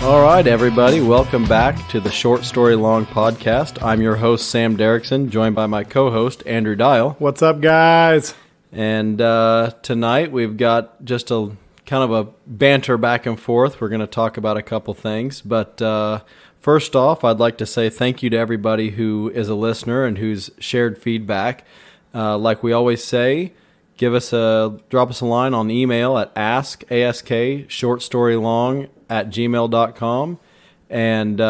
All right, everybody, welcome back to the Short Story Long podcast. I'm your host, Sam Derrickson, joined by my co-host, Andrew Dial. What's up, guys? And tonight we've got just a kind of a banter back and forth. We're going to talk about a couple things. But first off, I'd like to say thank you to everybody who is a listener and who's shared feedback. Like we always say, drop us a line on email at askshortstorylong@gmail.com. And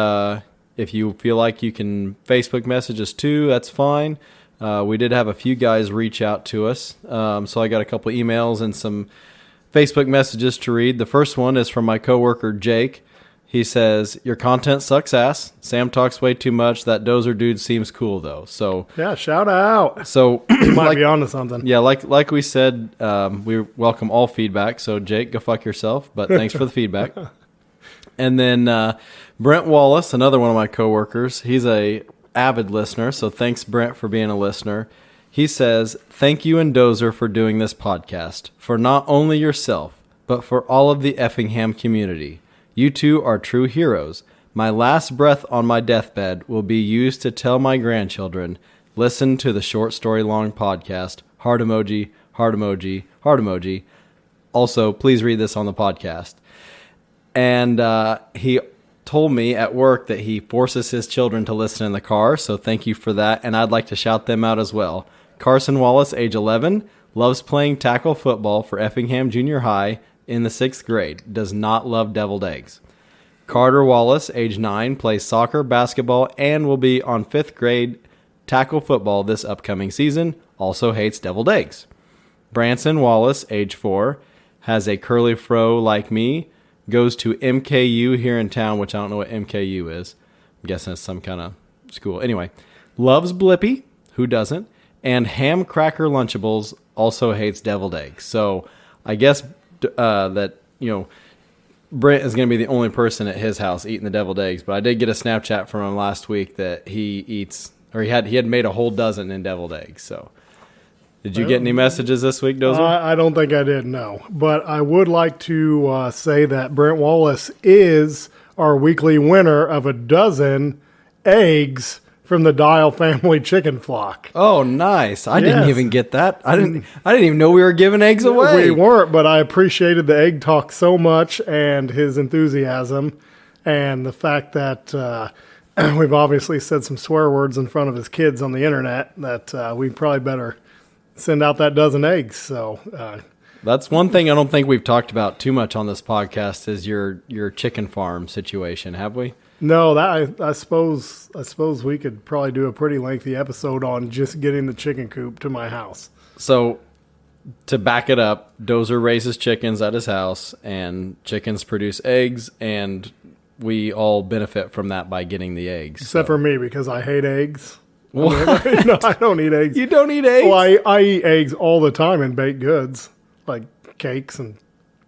if you feel like you can Facebook message us too, that's fine. We did have a few guys reach out to us. So I got a couple emails and some Facebook messages to read. The first one is from my coworker, Jake. He says, "Your content sucks ass. Sam talks way too much. That Dozer dude seems cool, though." So yeah, shout out. So you might be onto something. Yeah, like we said, we welcome all feedback. So Jake, go fuck yourself. But thanks for the feedback. And then Brent Wallace, another one of my coworkers, he's a avid listener. So thanks, Brent, for being a listener. He says, "Thank you and Dozer for doing this podcast, for not only yourself, but for all of the Effingham community. You two are true heroes. My last breath on my deathbed will be used to tell my grandchildren, listen to the Short Story Long podcast. Heart emoji, heart emoji, heart emoji. Also, please read this on the podcast." And he told me at work that he forces his children to listen in the car, so thank you for that, and I'd like to shout them out as well. Carson Wallace, age 11, loves playing tackle football for Effingham Junior High in the 6th grade, does not love deviled eggs. Carter Wallace, age 9, plays soccer, basketball, and will be on 5th grade tackle football this upcoming season, also hates deviled eggs. Branson Wallace, age 4, has a curly fro like me, goes to MKU here in town, which I don't know what MKU is. I'm guessing it's some kind of school. Anyway, loves Blippy, who doesn't, and ham cracker Lunchables, also hates deviled eggs. So I guess that, Brent is going to be the only person at his house eating the deviled eggs, but I did get a Snapchat from him last week that he eats, or he had made a whole dozen in deviled eggs. So did you get any messages this week, Dozer? I don't think I did, no. But I would like to say that Brent Wallace is our weekly winner of a dozen eggs from the Dial family chicken flock. Oh, nice. I didn't even get that. I didn't even know we were giving eggs away. We weren't, but I appreciated the egg talk so much and his enthusiasm and the fact that we've obviously said some swear words in front of his kids on the internet that we probably better send out that dozen eggs. So that's one thing I don't think we've talked about too much on this podcast is your chicken farm situation, have we? No, that I suppose we could probably do a pretty lengthy episode on just getting the chicken coop to my house. So to back it up, Dozer raises chickens at his house, and chickens produce eggs, and we all benefit from that by getting the eggs. Except for me, because I hate eggs. What? No, I don't eat eggs. You don't eat eggs? Well, I eat eggs all the time in baked goods, like cakes and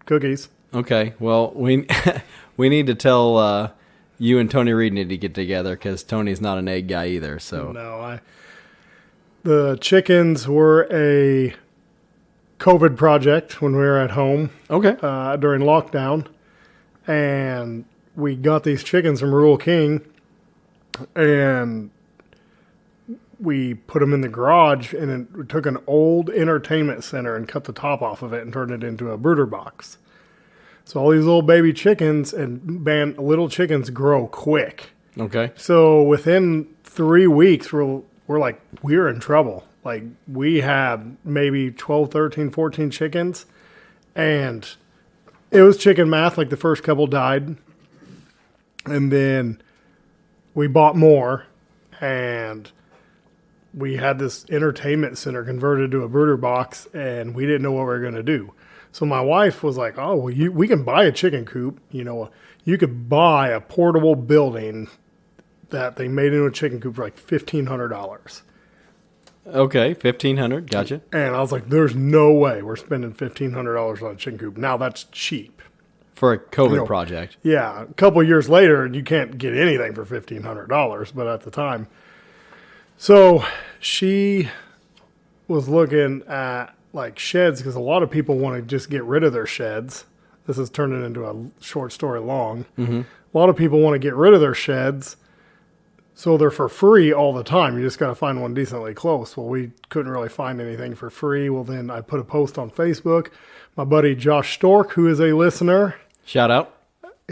cookies. Okay, well, we need to tell... you and Tony Reed need to get together because Tony's not an egg guy either. So no, the chickens were a COVID project when we were at home. Okay, during lockdown, and we got these chickens from Rural King, and we put them in the garage, and we took an old entertainment center and cut the top off of it and turned it into a brooder box. So all these little baby chickens and little chickens grow quick. Okay. So within 3 weeks, we're in trouble. Like we had maybe 12, 13, 14 chickens, and it was chicken math. Like the first couple died, and then we bought more, and we had this entertainment center converted to a brooder box, and we didn't know what we were going to do. So my wife was like, "Oh, well, we can buy a chicken coop. You could buy a portable building that they made into a chicken coop for like $1,500." Okay, $1,500, gotcha. And I was like, "There's no way we're spending $1,500 on a chicken coop." Now that's cheap for a COVID project. Yeah, a couple of years later, you can't get anything for $1,500, but at the time, so she was looking at like sheds, because a lot of people want to just get rid of their sheds. This is turning into a short story long. Mm-hmm. a lot of people want to get rid of their sheds, so they're for free all the time. You just got to find one decently close. Well, we couldn't really find anything for free. Well, then I put a post on Facebook. My buddy Josh Stork, who is a listener, Shout out.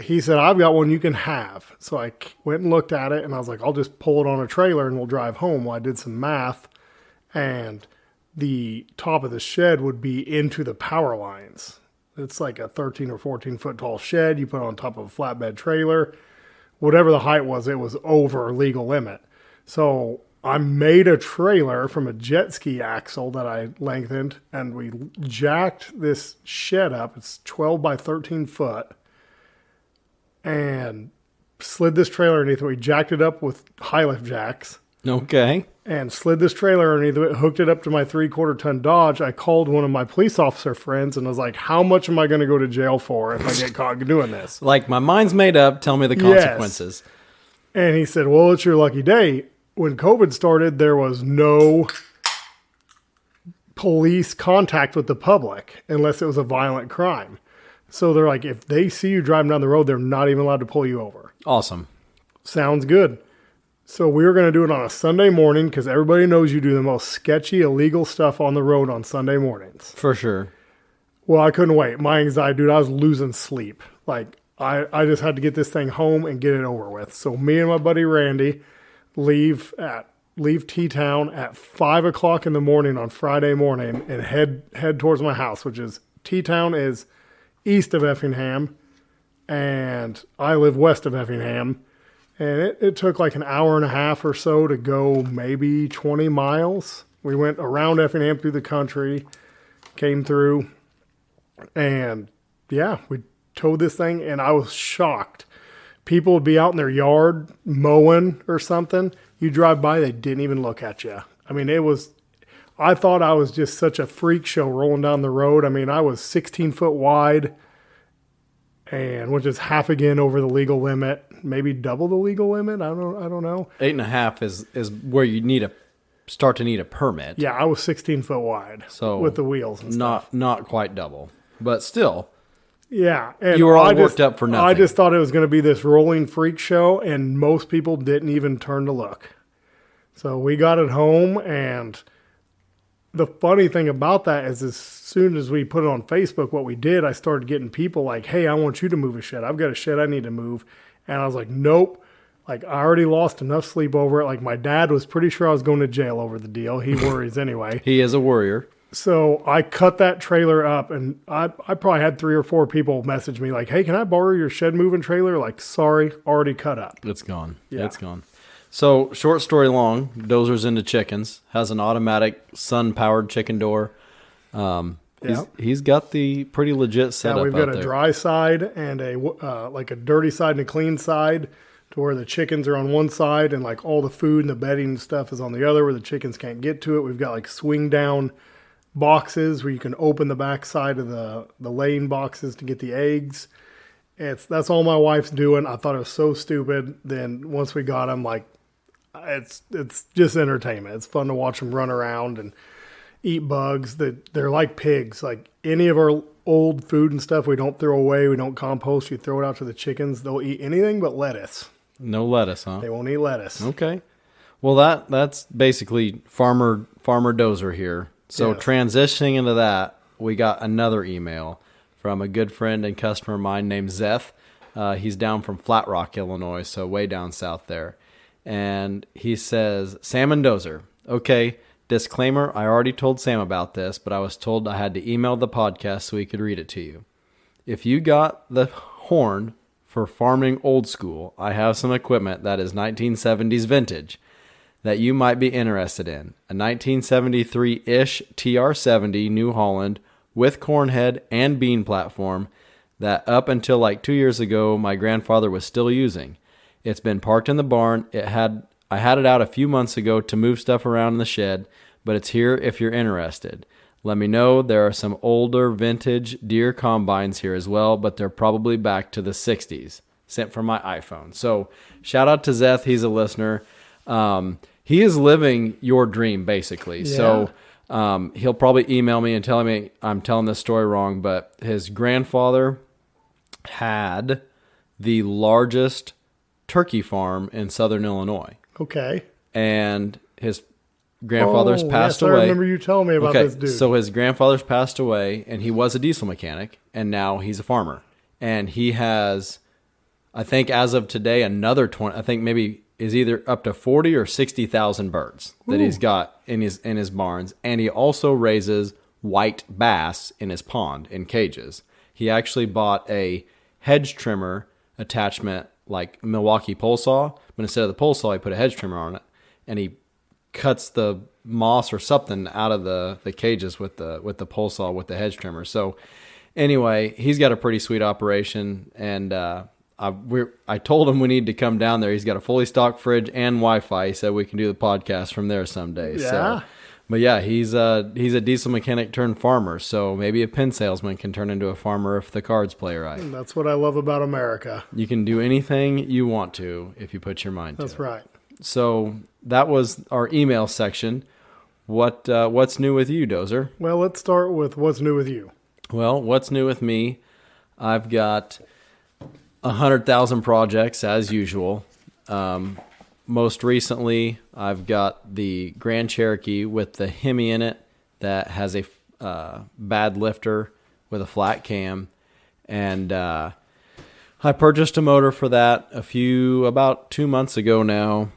he said, I've got one you can have. So I went and looked at it, and I was like, I'll just pull it on a trailer and we'll drive home. Well, I did some math, and the top of the shed would be into the power lines. It's like a 13 or 14 foot tall shed. You put it on top of a flatbed trailer. Whatever the height was, it was over legal limit. So I made a trailer from a jet ski axle that I lengthened, and we jacked this shed up. It's 12 by 13 foot, and slid this trailer underneath it. We jacked it up with high lift jacks. Okay. And slid this trailer underneath it, hooked it up to my 3/4 ton Dodge. I called one of my police officer friends and was like, how much am I going to go to jail for if I get caught doing this? Like, my mind's made up. Tell me the consequences. Yes. And he said, well, it's your lucky day. When COVID started, there was no police contact with the public unless it was a violent crime. So they're like, if they see you driving down the road, they're not even allowed to pull you over. Awesome. Sounds good. So we were going to do it on a Sunday morning because everybody knows you do the most sketchy, illegal stuff on the road on Sunday mornings. For sure. Well, I couldn't wait. My anxiety, dude, I was losing sleep. Like, I just had to get this thing home and get it over with. So me and my buddy Randy leave T-Town at 5 o'clock in the morning on Friday morning and head towards my house, which is T-Town is east of Effingham, and I live west of Effingham. And it took like an hour and a half or so to go maybe 20 miles. We went around Effingham through the country, came through, and yeah, we towed this thing, and I was shocked. People would be out in their yard mowing or something. You drive by, they didn't even look at you. I mean, I thought I was just such a freak show rolling down the road. I mean, I was 16 foot wide, and which is half again over the legal limit, maybe double the legal limit. I don't know. 8.5 is where you start to need a permit. Yeah, I was 16 foot wide, so with the wheels and stuff. Not quite double, but still. Yeah, and you were all worked up for nothing. I just thought it was going to be this rolling freak show, and most people didn't even turn to look. So we got it home, and the funny thing about that is as soon as we put it on Facebook, what we did, I started getting people like, hey, I want you to move a shed. I've got a shed I need to move. And I was like, nope. Like, I already lost enough sleep over it. Like, my dad was pretty sure I was going to jail over the deal. He worries anyway. He is a worrier. So I cut that trailer up, and I probably had 3 or 4 people message me like, hey, can I borrow your shed moving trailer? Like, sorry, already cut up. It's gone. Yeah. It's gone. So, short story long, Dozer's into chickens, has an automatic sun-powered chicken door. He's got the pretty legit setup out there. We've got a dry side and like a dirty side and a clean side to where the chickens are on one side and like all the food and the bedding and stuff is on the other where the chickens can't get to it. We've got like swing down boxes where you can open the back side of the laying boxes to get the eggs. That's all my wife's doing. I thought it was so stupid. Then once we got them, like, it's just entertainment. It's fun to watch them run around and eat bugs. They're like pigs. Like any of our old food and stuff we don't throw away, we don't compost, you throw it out to the chickens. They'll eat anything but lettuce. No lettuce, huh? They won't eat lettuce. Okay. Well, that's basically Farmer Dozer here. So yes. Transitioning into that, we got another email from a good friend and customer of mine named Zeth. He's down from Flat Rock, Illinois, so way down south there. And he says, Sam and Dozer, okay, disclaimer, I already told Sam about this, but I was told I had to email the podcast so he could read it to you. If you got the horn for farming old school, I have some equipment that is 1970s vintage that you might be interested in. A 1973-ish TR-70 New Holland with corn head and bean platform that up until like 2 years ago my grandfather was still using. It's been parked in the barn. I had it out a few months ago to move stuff around in the shed, but it's here if you're interested. Let me know. There are some older vintage Deere combines here as well, but they're probably back to the 60s. Sent from my iPhone. So shout out to Zeth. He's a listener. He is living your dream, basically. Yeah. So he'll probably email me and tell me I'm telling this story wrong, but his grandfather had the largest turkey farm in southern Illinois. Okay. And his grandfather's passed away. I remember you telling me about this dude. So his grandfather's passed away, and he was a diesel mechanic, and now he's a farmer. And he has, I think as of today, another 20, I think maybe is either up to 40 or 60,000 birds that he's got in his barns. And he also raises white bass in his pond in cages. He actually bought a hedge trimmer attachment like Milwaukee pole saw, but instead of the pole saw, he put a hedge trimmer on it, and he cuts the moss or something out of the cages with the pole saw with the hedge trimmer. So anyway, he's got a pretty sweet operation, and I told him we need to come down there. He's got a fully stocked fridge and Wi-Fi. He said we can do the podcast from there someday. Yeah. So, but yeah, he's a diesel mechanic turned farmer. So maybe a pin salesman can turn into a farmer if the cards play right. That's what I love about America. You can do anything you want to if you put your mind to it. That's right. So that was our email section. What's new with you, Dozer? Well, let's start with what's new with you. Well, what's new with me? I've got 100,000 projects as usual. Most recently, I've got the Grand Cherokee with the Hemi in it that has a bad lifter with a flat cam, and I purchased a motor for that about 2 months ago now,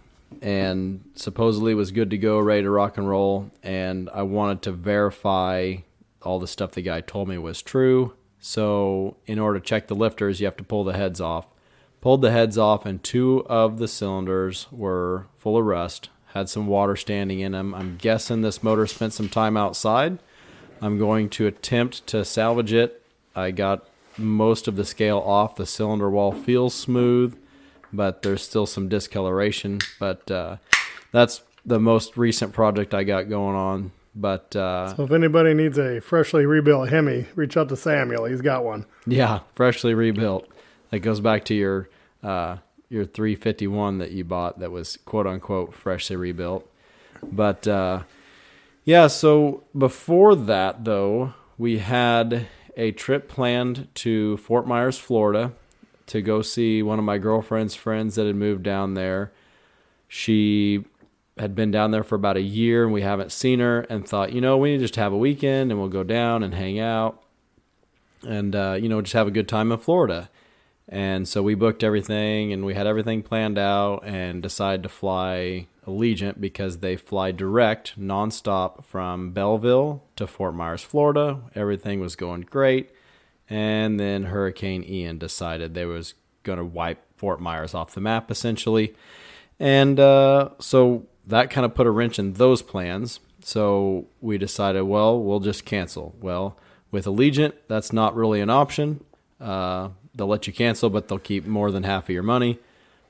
and supposedly was good to go, ready to rock and roll. And I wanted to verify all the stuff the guy told me was true. So in order to check the lifters, you have to pull the heads off. Pulled the heads off, and 2 of the cylinders were full of rust, had some water standing in them. I'm guessing this motor spent some time outside. I'm going to attempt to salvage it. I got most of the scale off. The cylinder wall feels smooth, but there's still some discoloration. But that's the most recent project I got going on. But so if anybody needs a freshly rebuilt Hemi, reach out to Samuel. He's got one. Yeah, freshly rebuilt. That goes back to your 351 that you bought that was quote unquote freshly rebuilt. But yeah, so before that though, we had a trip planned to Fort Myers, Florida to go see one of my girlfriend's friends that had moved down there. She had been down there for about a year and we haven't seen her, and thought, we need to just have a weekend and we'll go down and hang out and, just have a good time in Florida. And so we booked everything and we had everything planned out and decided to fly Allegiant because they fly direct nonstop from Belleville to Fort Myers, Florida. Everything was going great. And then Hurricane Ian decided they was going to wipe Fort Myers off the map essentially. And so that kind of put a wrench in those plans. So we decided, well, we'll just cancel. Well, with Allegiant, that's not really an option. They'll let you cancel, but they'll keep more than half of your money.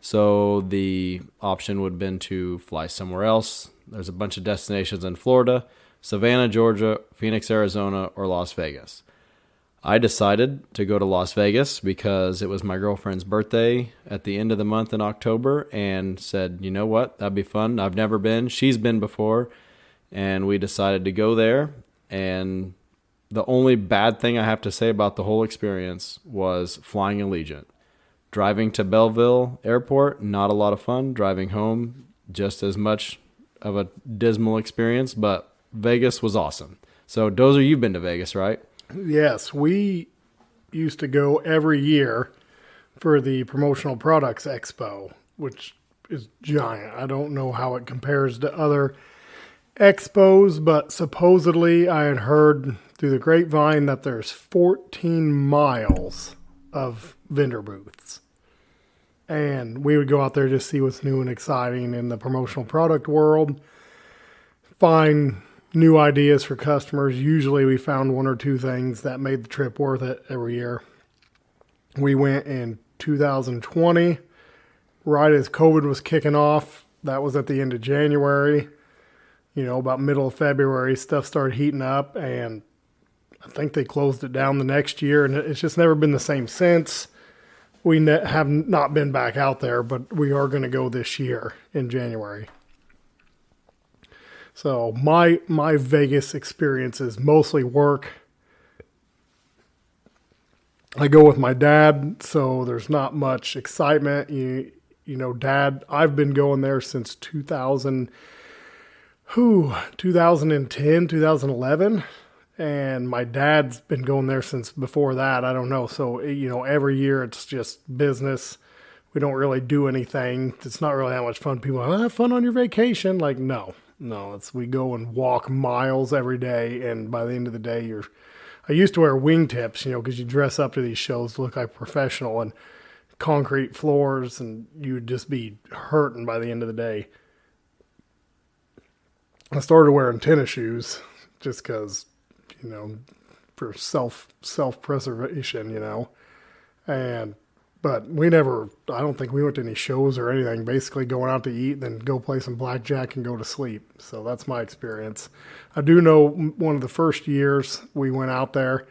So the option would have been to fly somewhere else. There's a bunch of destinations in Florida: Savannah, Georgia, Phoenix, Arizona, or Las Vegas. I decided to go to Las Vegas because it was my girlfriend's birthday at the end of the month in October, and said, you know what, that'd be fun. I've never been. She's been before. And we decided to go there. And the only bad thing I have to say about the whole experience was flying Allegiant. Driving to Belleville Airport, not a lot of fun. Driving home, just as much of a dismal experience, but Vegas was awesome. So, Dozer, you've been to Vegas, right? Yes, we used to go every year for the Promotional Products Expo, which is giant. I don't know how it compares to other expos, but supposedly I had heard through the grapevine that there's 14 miles of vendor booths. And we would go out there to see what's new and exciting in the promotional product world, find new ideas for customers. Usually we found 1 or 2 things that made the trip worth it every year. We went in 2020, right as COVID was kicking off. That was at the end of January. About middle of February, stuff started heating up, and I think they closed it down the next year, and it's just never been the same since. We have not been back out there, but we are going to go this year in January. So my Vegas experience is mostly work. I go with my dad, so there's not much excitement. You know, Dad, I've been going there since 2010, 2011. And my dad's been going there since before that. I don't know. So, you know, every year it's just business. We don't really do anything. It's not really that much fun. People are, have fun on your vacation. Like, no, we go and walk miles every day. And by the end of the day, I used to wear wingtips, you know, because you dress up to these shows to look like professional and concrete floors, and you would just be hurting by the end of the day. I started wearing tennis shoes just because, you know, for self-preservation, you know. But I don't think we went to any shows or anything, basically going out to eat, then go play some blackjack and go to sleep. So that's my experience. I do know one of the first years we went out there,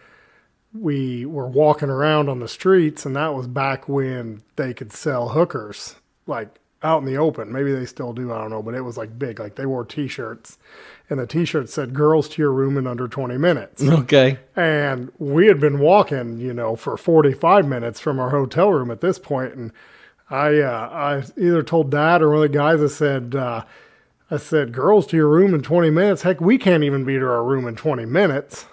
we were walking around on the streets, and that was back when they could sell hookers, like out in the open. Maybe they still do, I don't know, but it was like big. Like they wore t-shirts, and the t-shirt said, "Girls to your room in under 20 minutes." Okay. And we had been walking, you know, for 45 minutes from our hotel room at this point, and I either told Dad or one of the guys, I said, "Girls to your room in 20 minutes? Heck, we can't even be to our room in 20 minutes."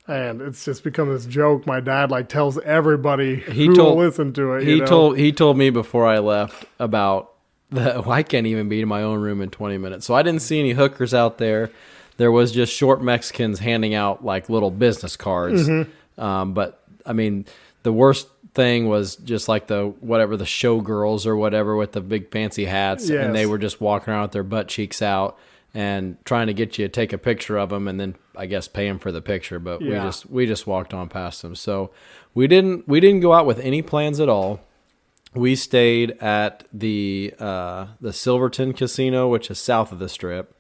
And it's just become this joke. My dad like tells everybody will listen to it. He told me before I left about I can't even be in my own room in 20 minutes. So I didn't see any hookers out there. There was just short Mexicans handing out like little business cards. Mm-hmm. But I mean, the worst thing was just like the showgirls or whatever with the big fancy hats, yes. And they were just walking around with their butt cheeks out and trying to get you to take a picture of them, and then I guess pay them for the picture. But we just walked on past them. So we didn't go out with any plans at all. We stayed at the Silverton Casino, which is south of the Strip.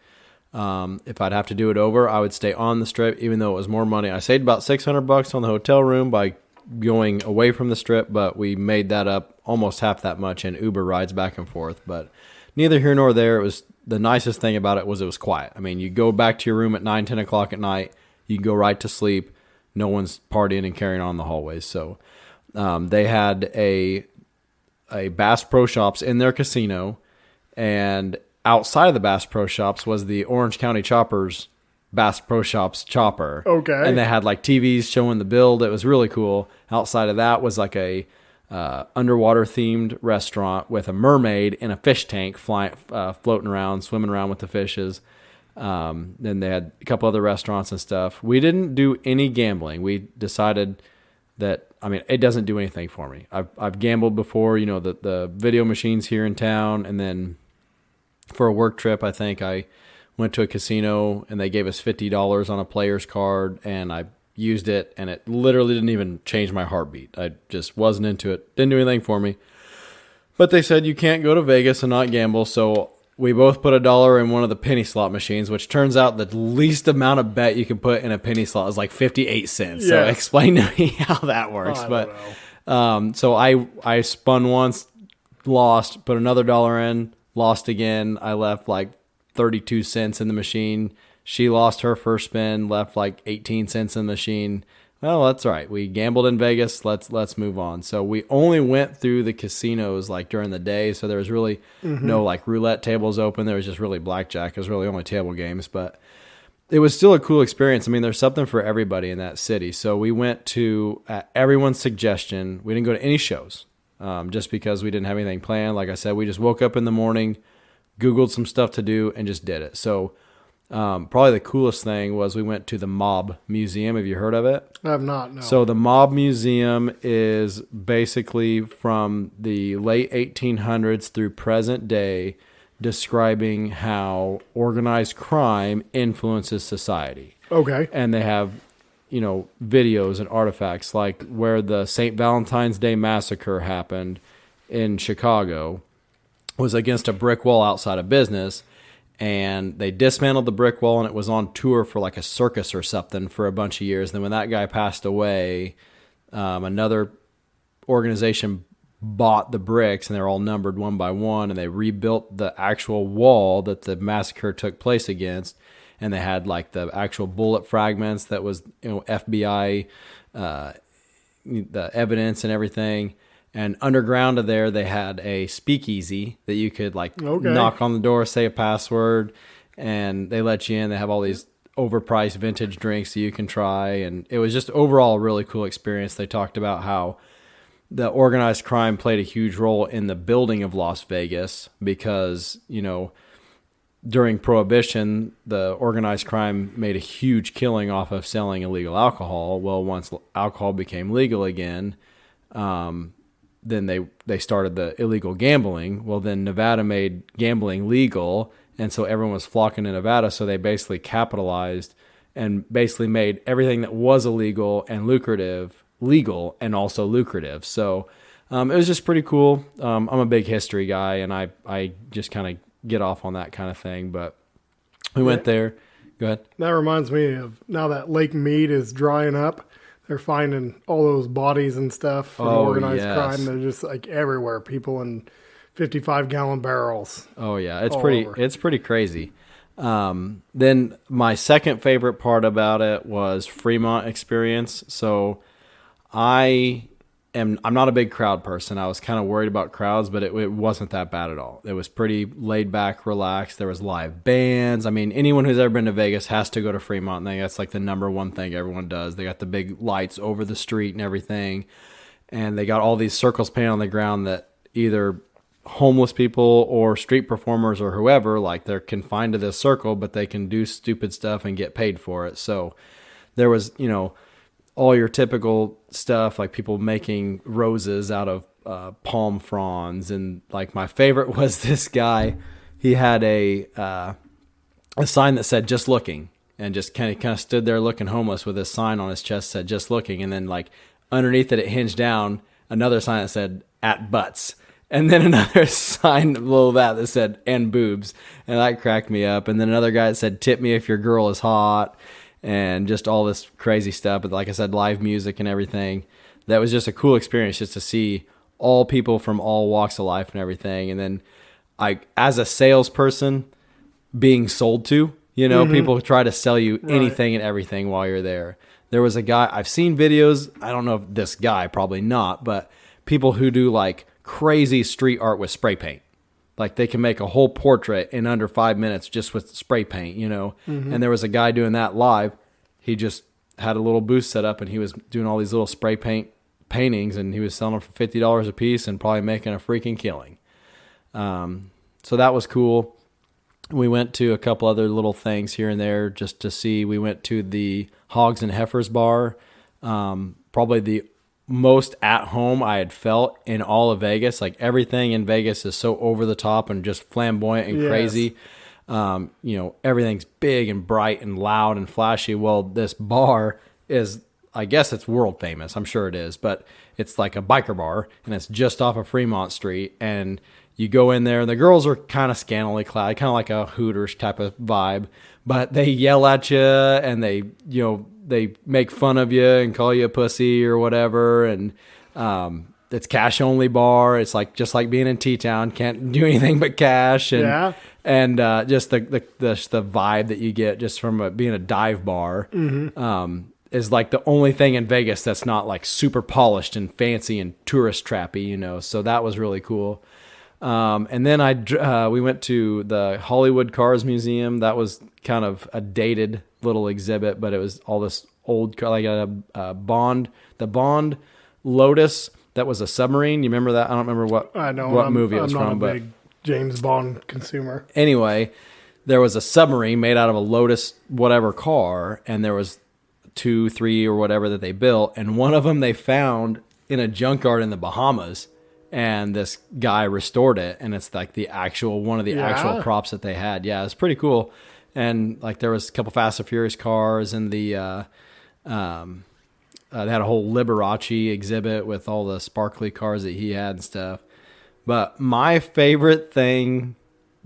If I'd have to do it over, I would stay on the Strip, even though it was more money. I saved about $600 on the hotel room by going away from the Strip, but we made that up almost half that much in Uber rides back and forth. But neither here nor there. It was the nicest thing about it was quiet. I mean, you go back to your room at 9, 10 o'clock at night, you can go right to sleep. No one's partying and carrying on in the hallways. So they had a Bass Pro Shops in their casino, and outside of the Bass Pro Shops was the Orange County Choppers Bass Pro Shops chopper. Okay. And they had like TVs showing the build. It was really cool. Outside of that was like a underwater themed restaurant with a mermaid in a fish tank floating around, swimming around with the fishes. Then they had a couple other restaurants and stuff. We didn't do any gambling. We decided that, I mean, it doesn't do anything for me. I've gambled before, you know, the video machines here in town, and then for a work trip, I think I went to a casino and they gave us $50 on a player's card, and I used it, and it literally didn't even change my heartbeat. I just wasn't into it. Didn't do anything for me. But they said you can't go to Vegas and not gamble, so we both put $1 in one of the penny slot machines, which turns out the least amount of bet you can put in a penny slot is like 58 cents. Yes. So explain to me how that works. So I spun once, lost, put another $1 in, lost again. I left like 32 cents in the machine. She lost her first spin, left like 18 cents in the machine. Well, that's all right. We gambled in Vegas. Let's move on. So we only went through the casinos like during the day. So there was really no like roulette tables open. There was just really blackjack. It was really only table games, but it was still a cool experience. I mean, there's something for everybody in that city. So we went to, at everyone's suggestion, we didn't go to any shows just because we didn't have anything planned. Like I said, we just woke up in the morning, Googled some stuff to do, and just did it. So probably the coolest thing was we went to the Mob Museum. Have you heard of it? I have not, no. So the Mob Museum is basically from the late 1800s through present day, describing how organized crime influences society. Okay. And they have, you know, videos and artifacts like where the St. Valentine's Day Massacre happened in Chicago was against a brick wall outside a business. And they dismantled the brick wall, and it was on tour for like a circus or something for a bunch of years. And then when that guy passed away, another organization bought the bricks, and they're all numbered one by one, and they rebuilt the actual wall that the massacre took place against. And they had like the actual bullet fragments that was, you know, FBI the evidence and everything. And underground of there, they had a speakeasy that you could like knock on the door, say a password, and they let you in. They have all these overpriced vintage drinks that you can try. And it was just overall a really cool experience. They talked about how the organized crime played a huge role in the building of Las Vegas because, during Prohibition, the organized crime made a huge killing off of selling illegal alcohol. Well, once alcohol became legal again, then they started the illegal gambling. Well, then Nevada made gambling legal, and so everyone was flocking to Nevada, so they basically capitalized and basically made everything that was illegal and lucrative legal and also lucrative. So it was just pretty cool. I'm a big history guy, and I just kind of get off on that kind of thing, but we went there. Go ahead. That reminds me of now that Lake Mead is drying up, they're finding all those bodies and stuff from organized crime. They're just like everywhere. People in 55-gallon barrels. Oh yeah, it's pretty crazy. Then my second favorite part about it was Fremont experience. So I'm not a big crowd person. I was kind of worried about crowds, but it wasn't that bad at all. It was pretty laid back, relaxed. There was live bands. I mean, anyone who's ever been to Vegas has to go to Fremont. And that's like the number one thing everyone does. They got the big lights over the street and everything. And they got all these circles painted on the ground that either homeless people or street performers or whoever, like they're confined to this circle, but they can do stupid stuff and get paid for it. So there was, all your typical stuff, like people making roses out of palm fronds. And like my favorite was this guy. He had a sign that said "just looking," and just kind of stood there looking homeless with this sign on his chest that said "just looking." And then like underneath it hinged down another sign that said "at butts." And then another sign below that said "and boobs." And that cracked me up. And then another guy that said "tip me if your girl is hot." And just all this crazy stuff. But like I said, live music and everything. That was just a cool experience just to see all people from all walks of life and everything. And then as a salesperson, being sold to, people try to sell you anything and everything while you're there. There was a guy, I've seen videos, I don't know if this guy, probably not, but people who do like crazy street art with spray paint. Like they can make a whole portrait in under 5 minutes just with spray paint, And there was a guy doing that live. He just had a little booth set up and he was doing all these little spray paint paintings and he was selling them for $50 a piece and probably making a freaking killing. So that was cool. We went to a couple other little things here and there just to see. We went to the Hogs and Heifers bar, probably the most at home I had felt in all of Vegas. Like everything in Vegas is so over the top and just flamboyant and crazy. Everything's big and bright and loud and flashy. Well, this bar is, I guess it's world famous. I'm sure it is, but it's like a biker bar and it's just off of Fremont Street. And you go in there and the girls are kind of scantily clad, kind of like a Hooters type of vibe, but they yell at you and they make fun of you and call you a pussy or whatever. And it's cash only bar. It's like just like being in T-Town, can't do anything but cash. And just the vibe that you get just from being a dive bar is like the only thing in Vegas that's not like super polished and fancy and tourist trappy, So that was really cool. And then we went to the Hollywood Cars Museum. That was kind of a dated little exhibit, but it was all this old car, like the Bond Lotus that was a submarine. You remember that? I don't remember what movie it was from. I'm not a big James Bond consumer. Anyway, there was a submarine made out of a Lotus whatever car, and there was 2, 3 or whatever that they built, and one of them they found in a junkyard in the Bahamas. And this guy restored it, and it's like one of the actual props that they had. Yeah, it's pretty cool. And like there was a couple Fast and Furious cars, and they had a whole Liberace exhibit with all the sparkly cars that he had and stuff. But my favorite thing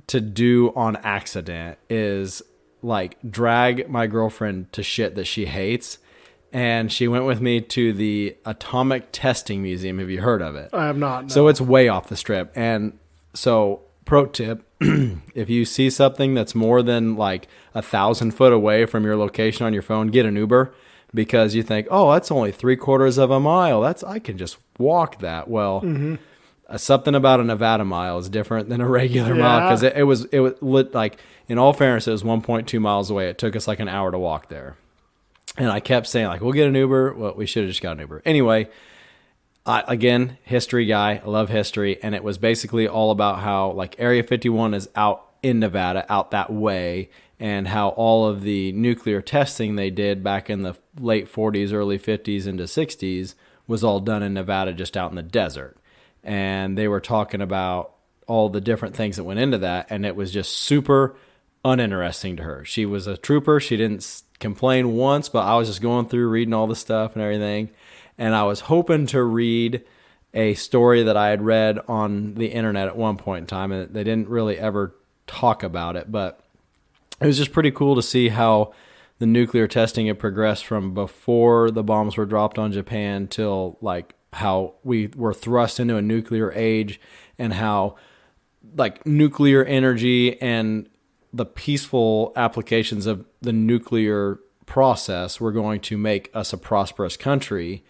to do on accident is like drag my girlfriend to shit that she hates. And she went with me to the Atomic Testing Museum. Have you heard of it? I have not. No. So it's way off the strip. And so, pro tip, if you see something that's more than like 1,000 foot away from your location on your phone, get an Uber. because you think, oh, that's only 3/4 of a mile. I can just walk that. Well, something about a Nevada mile is different than a regular mile, because it was lit, like, in all fairness, it was 1.2 miles away. It took us like an hour to walk there. And I kept saying, like, we'll get an Uber. Well, we should have just got an Uber. Anyway, again, history guy. I love history. And it was basically all about how, like, Area 51 is out in Nevada, out that way, and how all of the nuclear testing they did back in the late 40s, early 50s into 60s was all done in Nevada, just out in the desert. And they were talking about all the different things that went into that, and it was just super uninteresting to her. She was a trooper. She didn't complain once, but I was just going through reading all the stuff and everything, and I was hoping to read a story that I had read on the internet at one point in time, and they didn't really ever talk about it, but it was just pretty cool to see how the nuclear testing had progressed from before the bombs were dropped on Japan till, like, how we were thrust into a nuclear age, and how, like, nuclear energy and the peaceful applications of the nuclear process were going to make us a prosperous country.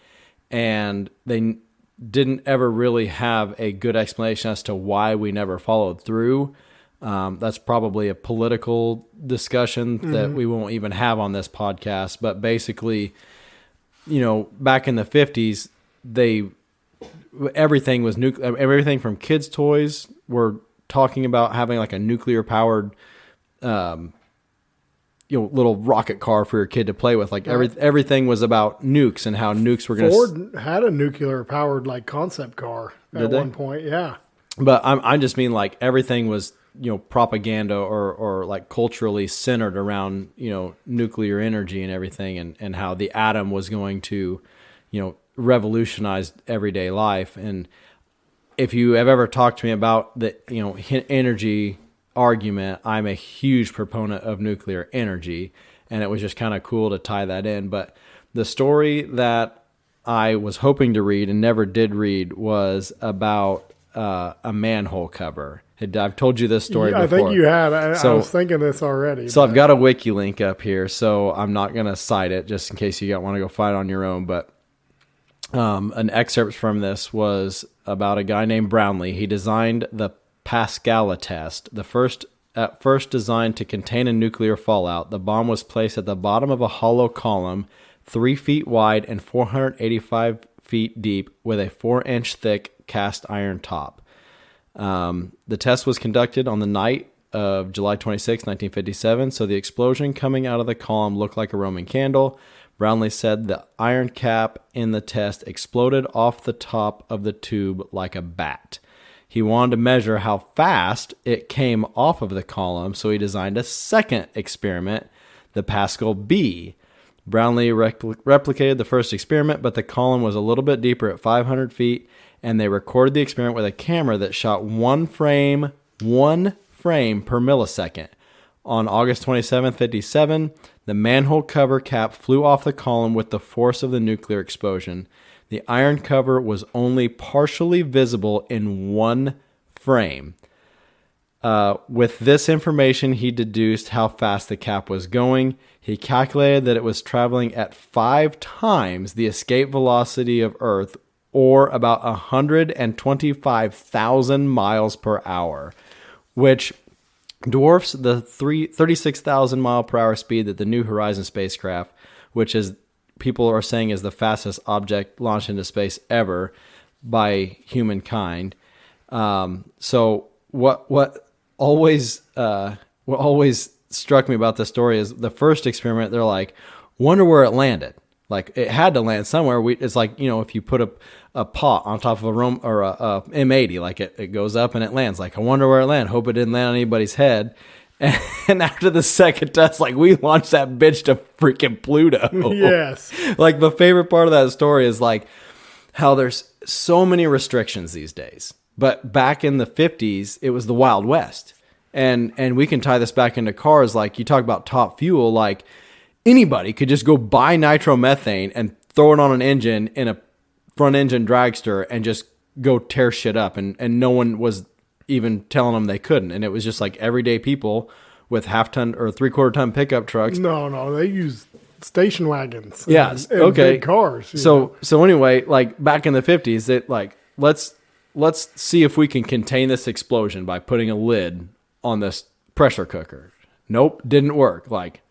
And they didn't ever really have a good explanation as to why we never followed through. That's probably a political discussion that we won't even have on this podcast. But basically, you know, back in the 50s, everything was nuclear. Everything from kids' toys were talking about having like a nuclear powered, little rocket car for your kid to play with. Like everything was about nukes and how nukes were going to. Ford had a nuclear powered like concept car at one point. Yeah. But I just mean, like, everything was, propaganda or like culturally centered around, nuclear energy and everything, and how the atom was going to, revolutionize everyday life. And if you have ever talked to me about the, energy argument, I'm a huge proponent of nuclear energy, and it was just kind of cool to tie that in. But the story that I was hoping to read and never did read was about a manhole cover. I've told you this story before. I think you had. I was thinking this already. So I've got a wiki link up here, so I'm not going to cite it just in case you want to go find it on your own. But an excerpt from this was about a guy named Brownlee. He designed the Pascala test, at first designed to contain a nuclear fallout. The bomb was placed at the bottom of a hollow column, 3 feet wide and 485 feet deep, with a 4-inch thick cast iron top. The test was conducted on the night of July 26, 1957, so the explosion coming out of the column looked like a Roman candle. Brownlee said the iron cap in the test exploded off the top of the tube like a bat. He wanted to measure how fast it came off of the column, so he designed a second experiment, the Pascal B. Brownlee replicated the first experiment, but the column was a little bit deeper at 500 feet, and they recorded the experiment with a camera that shot one frame per millisecond. On August 27, 1957, the manhole cover cap flew off the column with the force of the nuclear explosion. The iron cover was only partially visible in one frame. With this information, he deduced how fast the cap was going. He calculated that it was traveling at 5 times the escape velocity of Earth, or about 125,000 miles per hour, which dwarfs the 36,000 mile per hour speed that the New Horizons spacecraft, which is people are saying is the fastest object launched into space ever by humankind. So what always struck me about this story is the first experiment. They're like, wonder where it landed. Like, it had to land somewhere. It's like, if you put a pot on top of a M80, like it goes up and it lands. Like, I wonder where it landed. Hope it didn't land on anybody's head. And after the second test, like, we launched that bitch to freaking Pluto. Yes. Like, the favorite part of that story is like how there's so many restrictions these days. But back in the 50s, it was the Wild West. And we can tie this back into cars. Like, you talk about top fuel, like, anybody could just go buy nitromethane and throw it on an engine in a front engine dragster and just go tear shit up. And no one was even telling them they couldn't. And it was just like everyday people with 1/2 ton or 3/4 ton pickup trucks. No, they use station wagons. Yes. And Okay. big cars. So anyway, like back in the 50s, it like let's see if we can contain this explosion by putting a lid on this pressure cooker. Nope, didn't work. Like,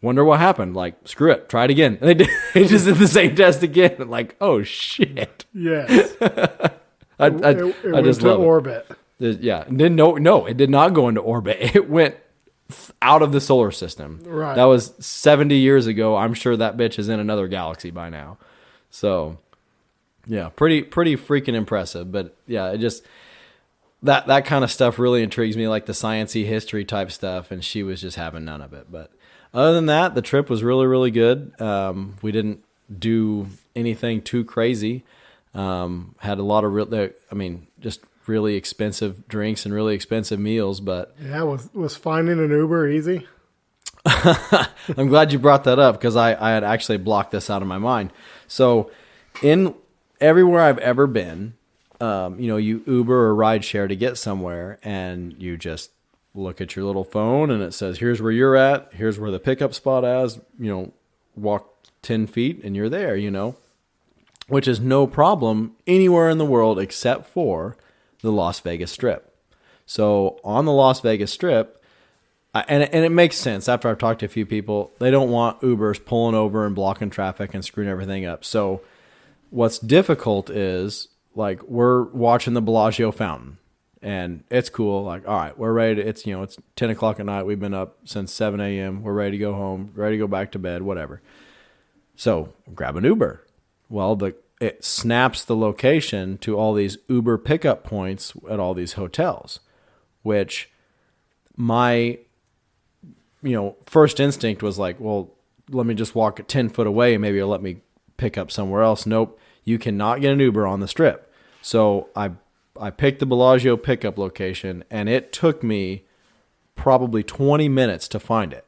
wonder what happened. Like, screw it, try it again. And they just did the same test again. Like, oh shit. Yes. I It just went to love orbit. Yeah, didn't no, it did not go into orbit. It went out of the solar system. Right. That was 70 years ago. I'm sure that bitch is in another galaxy by now. So, yeah, pretty freaking impressive. But yeah, it just that kind of stuff really intrigues me, like the sciencey history type stuff. And she was just having none of it. But other than that, the trip was really, really good. We didn't do anything too crazy. Had a lot of just really expensive drinks and really expensive meals, but yeah, was finding an Uber easy? I'm glad you brought that up because I had actually blocked this out of my mind. So in everywhere I've ever been, you Uber or ride share to get somewhere and you just look at your little phone and it says, here's where you're at. Here's where the pickup spot is, walk 10 feet and you're there, which is no problem anywhere in the world except for the Las Vegas Strip. So on the Las Vegas Strip, and it makes sense after I've talked to a few people, they don't want Ubers pulling over and blocking traffic and screwing everything up. So what's difficult is like we're watching the Bellagio fountain and it's cool. Like, all right, we're ready to, it's 10 o'clock at night. We've been up since 7 a.m. We're ready to go home, ready to go back to bed, whatever. So grab an Uber. Well, it snaps the location to all these Uber pickup points at all these hotels, which my, first instinct was like, well, let me just walk 10 foot away and maybe it'll let me pick up somewhere else. Nope. You cannot get an Uber on the Strip. So I picked the Bellagio pickup location and it took me probably 20 minutes to find it.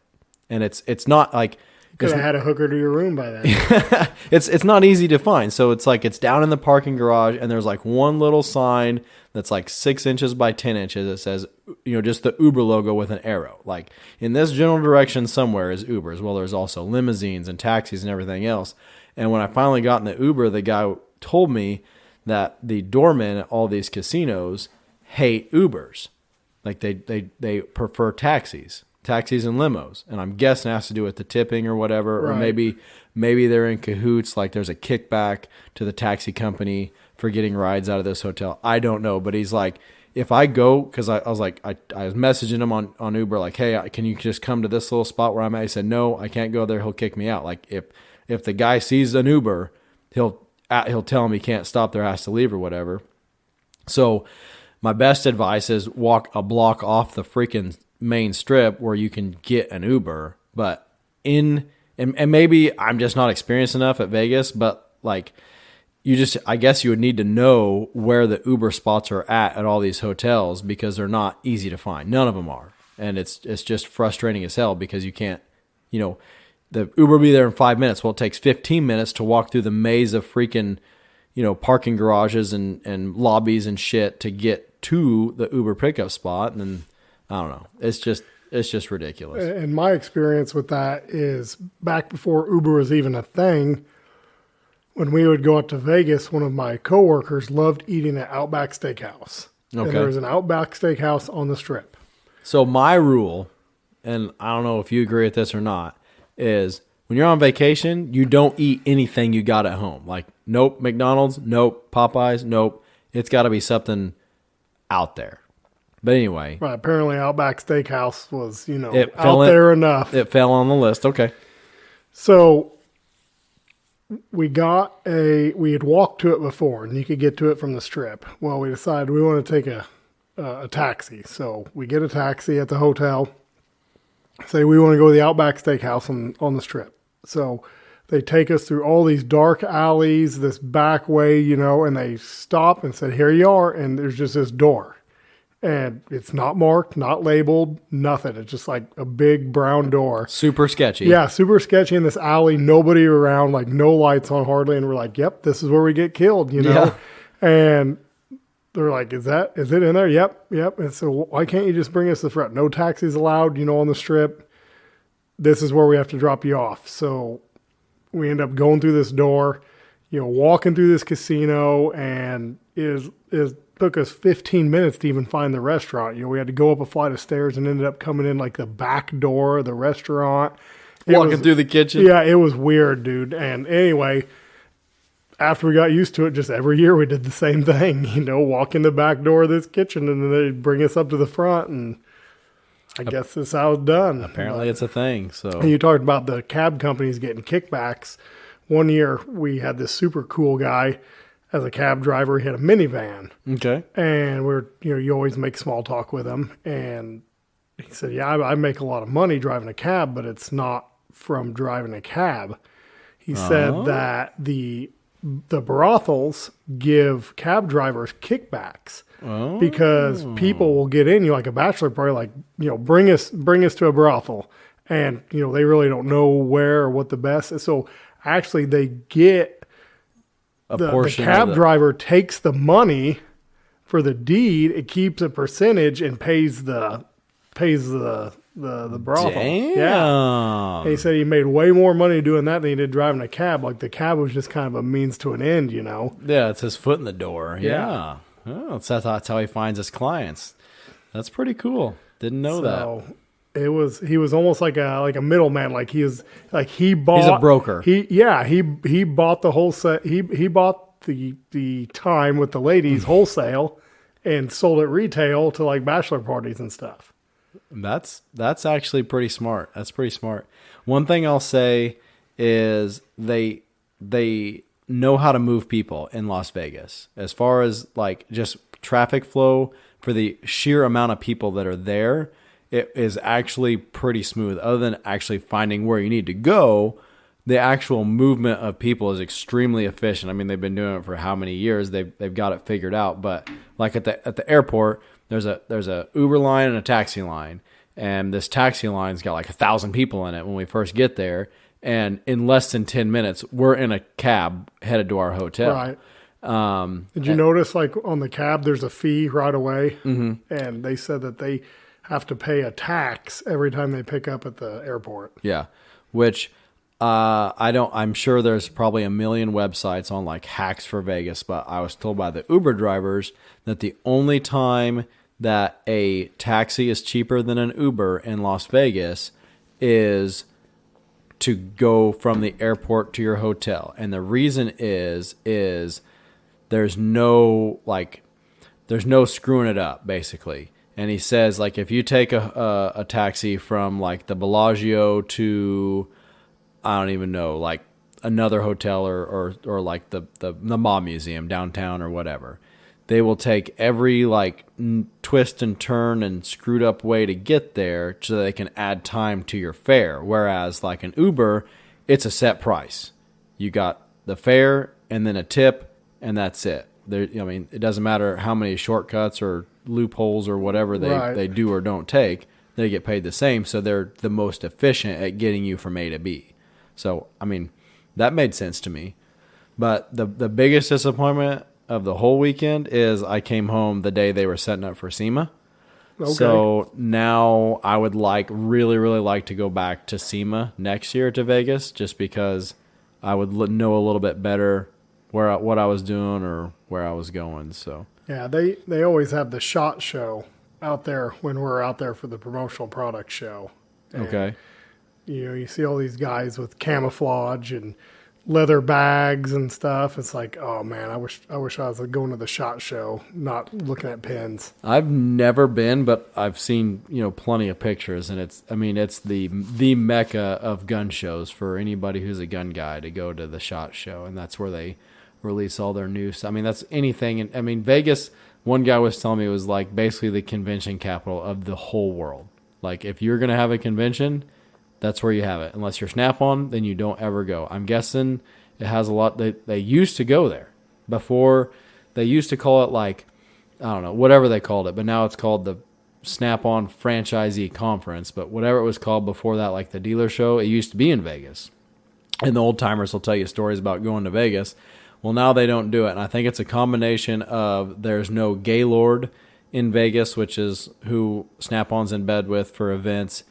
And it's not like, could have had a hooker to your room by then. It's not easy to find. So it's like it's down in the parking garage and there's like one little sign that's like 6 inches by 10 inches that says, just the Uber logo with an arrow. Like in this general direction somewhere is Ubers. Well, there's also limousines and taxis and everything else. And when I finally got in the Uber, the guy told me that the doormen at all these casinos hate Ubers. Like they prefer taxis and limos. And I'm guessing it has to do with the tipping or whatever. Right. Or maybe they're in cahoots. Like there's a kickback to the taxi company for getting rides out of this hotel. I don't know. But he's like, if I go, because I was like, I was messaging him on Uber, like, hey, can you just come to this little spot where I'm at? He said, no, I can't go there. He'll kick me out. Like if the guy sees an Uber, he'll tell him he can't stop there, has to leave or whatever. So my best advice is walk a block off the freaking main strip where you can get an Uber, but and maybe I'm just not experienced enough at Vegas, but like I guess you would need to know where the Uber spots are at all these hotels because they're not easy to find. None of them are. And it's just frustrating as hell because you can't, the Uber will be there in 5 minutes. Well, it takes 15 minutes to walk through the maze of freaking, parking garages and lobbies and shit to get to the Uber pickup spot. And then, I don't know. It's just ridiculous. And my experience with that is back before Uber was even a thing, when we would go out to Vegas, one of my coworkers loved eating at Outback Steakhouse. Okay. And there was an Outback Steakhouse on the Strip. So my rule, and I don't know if you agree with this or not, is when you're on vacation, you don't eat anything you got at home. Like, nope, McDonald's, nope, Popeyes, nope. It's got to be something out there. But anyway. Right, apparently Outback Steakhouse was, out there enough. It fell on the list. Okay. So we had walked to it before, and you could get to it from the Strip. Well, we decided we want to take a taxi. So we get a taxi at the hotel. Say we want to go to the Outback Steakhouse on the Strip. So they take us through all these dark alleys, this back way, and they stop and said, here you are. And there's just this door. And it's not marked, not labeled, nothing. It's just like a big brown door. Super sketchy. Yeah, super sketchy in this alley, nobody around, like no lights on hardly. And we're like, yep, this is where we get killed, Yeah. And they're like, is it in there? Yep. And so why can't you just bring us the front? No taxis allowed, on the Strip. this is where we have to drop you off. So we end up going through this door, walking through this casino, and it took us 15 minutes to even find the restaurant. We had to go up a flight of stairs and ended up coming in like the back door of the restaurant. Walking through the kitchen. Yeah, it was weird, dude. And anyway, after we got used to it, just every year we did the same thing, walk in the back door of this kitchen, and then they'd bring us up to the front, and I guess that's how it's done. Apparently it's a thing. So and you talked about the cab companies getting kickbacks. One year we had this super cool guy as a cab driver. He had a minivan. Okay. And you always make small talk with him. And he said, yeah, I make a lot of money driving a cab, but it's not from driving a cab. He said that the brothels give cab drivers kickbacks because people will get in, like a bachelor party, like, bring us to a brothel. And, they really don't know where or what the best is. So actually they get the cab driver takes the money for the deed. It keeps a percentage and pays the brothel. Damn. Yeah. And he said he made way more money doing that than he did driving a cab. Like the cab was just kind of a means to an end, Yeah, it's his foot in the door. Yeah. Oh, that's how he finds his clients. That's pretty cool. Didn't know that. He was almost like a middleman. Like he bought. He's a broker. He bought the wholesale. He bought the time with the ladies wholesale and sold it retail to like bachelor parties and stuff. That's actually pretty smart. That's pretty smart. One thing I'll say is they know how to move people in Las Vegas as far as like just traffic flow for the sheer amount of people that are there. It is actually pretty smooth. Other than actually finding where you need to go, the actual movement of people is extremely efficient. I mean, they've been doing it for how many years? They've got it figured out. But like at the airport, there's a Uber line and a taxi line, and this taxi line's got like 1,000 people in it when we first get there. And in less than 10 minutes, we're in a cab headed to our hotel. Right. Did you notice, like on the cab, there's a fee right away, and they said that they have to pay a tax every time they pick up at the airport. Yeah, which I'm sure there's probably a million websites on like hacks for Vegas, but I was told by the Uber drivers that the only time that a taxi is cheaper than an Uber in Las Vegas is to go from the airport to your hotel. And the reason is there's no screwing it up, basically. And he says, like, if you take a taxi from, like, the Bellagio to, I don't even know, like, another hotel or like, the Mob Museum downtown or whatever, they will take every, like, twist and turn and screwed up way to get there so they can add time to your fare. Whereas, like, an Uber, it's a set price. You got the fare and then a tip, and that's it. It doesn't matter how many shortcuts or loopholes or whatever they do or don't take, they get paid the same, so they're the most efficient at getting you from A to B. So, I mean, that made sense to me. But the biggest disappointment of the whole weekend is I came home the day they were setting up for SEMA. Okay. So now I would really, really like to go back to SEMA next year to Vegas, just because I would know a little bit better what I was doing or where I was going. So yeah, they always have the SHOT Show out there when we're out there for the promotional product show. And, okay. You see all these guys with camouflage and leather bags and stuff. It's like, oh man, I wish I was going to the SHOT Show, not looking at pins. I've never been, but I've seen plenty of pictures, and it's the mecca of gun shows for anybody who's a gun guy to go to the SHOT Show, and that's where they release all their news. I mean, that's anything. And I mean, Vegas, one guy was telling me, was like basically the convention capital of the whole world. Like, if you're going to have a convention, that's where you have it. Unless you're Snap-on, then you don't ever go. I'm guessing it has a lot. They used to go there before. They used to call it, like, I don't know, whatever they called it, but now it's called the Snap-on Franchisee Conference. But whatever it was called before that, like the dealer show, it used to be in Vegas. And the old timers will tell you stories about going to Vegas. Well, now they don't do it, and I think it's a combination of there's no Gaylord in Vegas, which is who Snap-on's in bed with for events,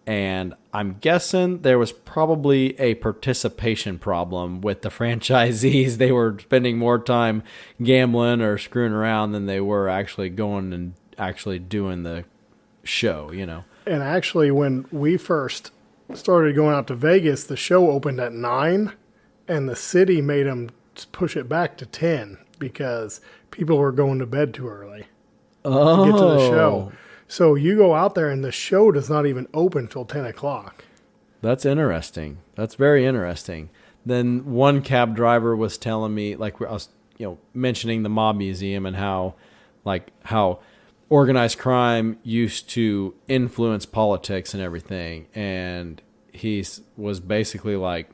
And I'm guessing there was probably a participation problem with the franchisees. They were spending more time gambling or screwing around than they were actually going and actually doing the show, you know. And actually, when we first started going out to Vegas, the show opened at 9, and the city made them push it back to 10 because people were going to bed too early to get to the show. So you go out there, and the show does not even open till 10 o'clock. That's interesting. That's very interesting. Then one cab driver was telling me, like I was, mentioning the mob museum and how organized crime used to influence politics and everything. And he was basically like,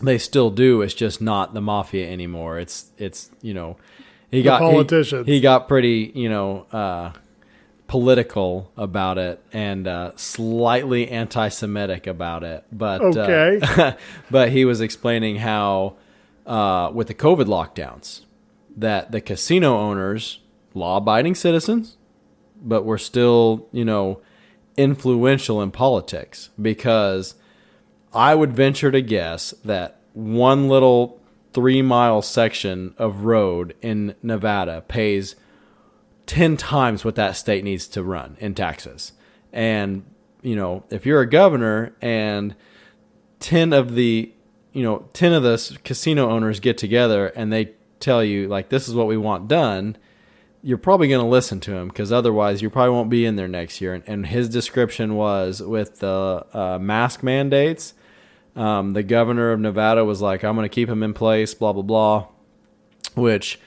they still do. It's just not the mafia anymore. It's he got politicians. He got pretty, political about it and slightly anti-Semitic about it. But okay. But he was explaining how with the COVID lockdowns that the casino owners, law-abiding citizens, but were still, influential in politics, because I would venture to guess that one little 3-mile section of road in Nevada pays 10 times what that state needs to run in taxes. And, if you're a governor and 10 of the casino owners get together and they tell you, like, this is what we want done, you're probably going to listen to him, because otherwise you probably won't be in there next year. And his description was with the mask mandates. The governor of Nevada was like, I'm going to keep them in place, blah, blah, blah, which,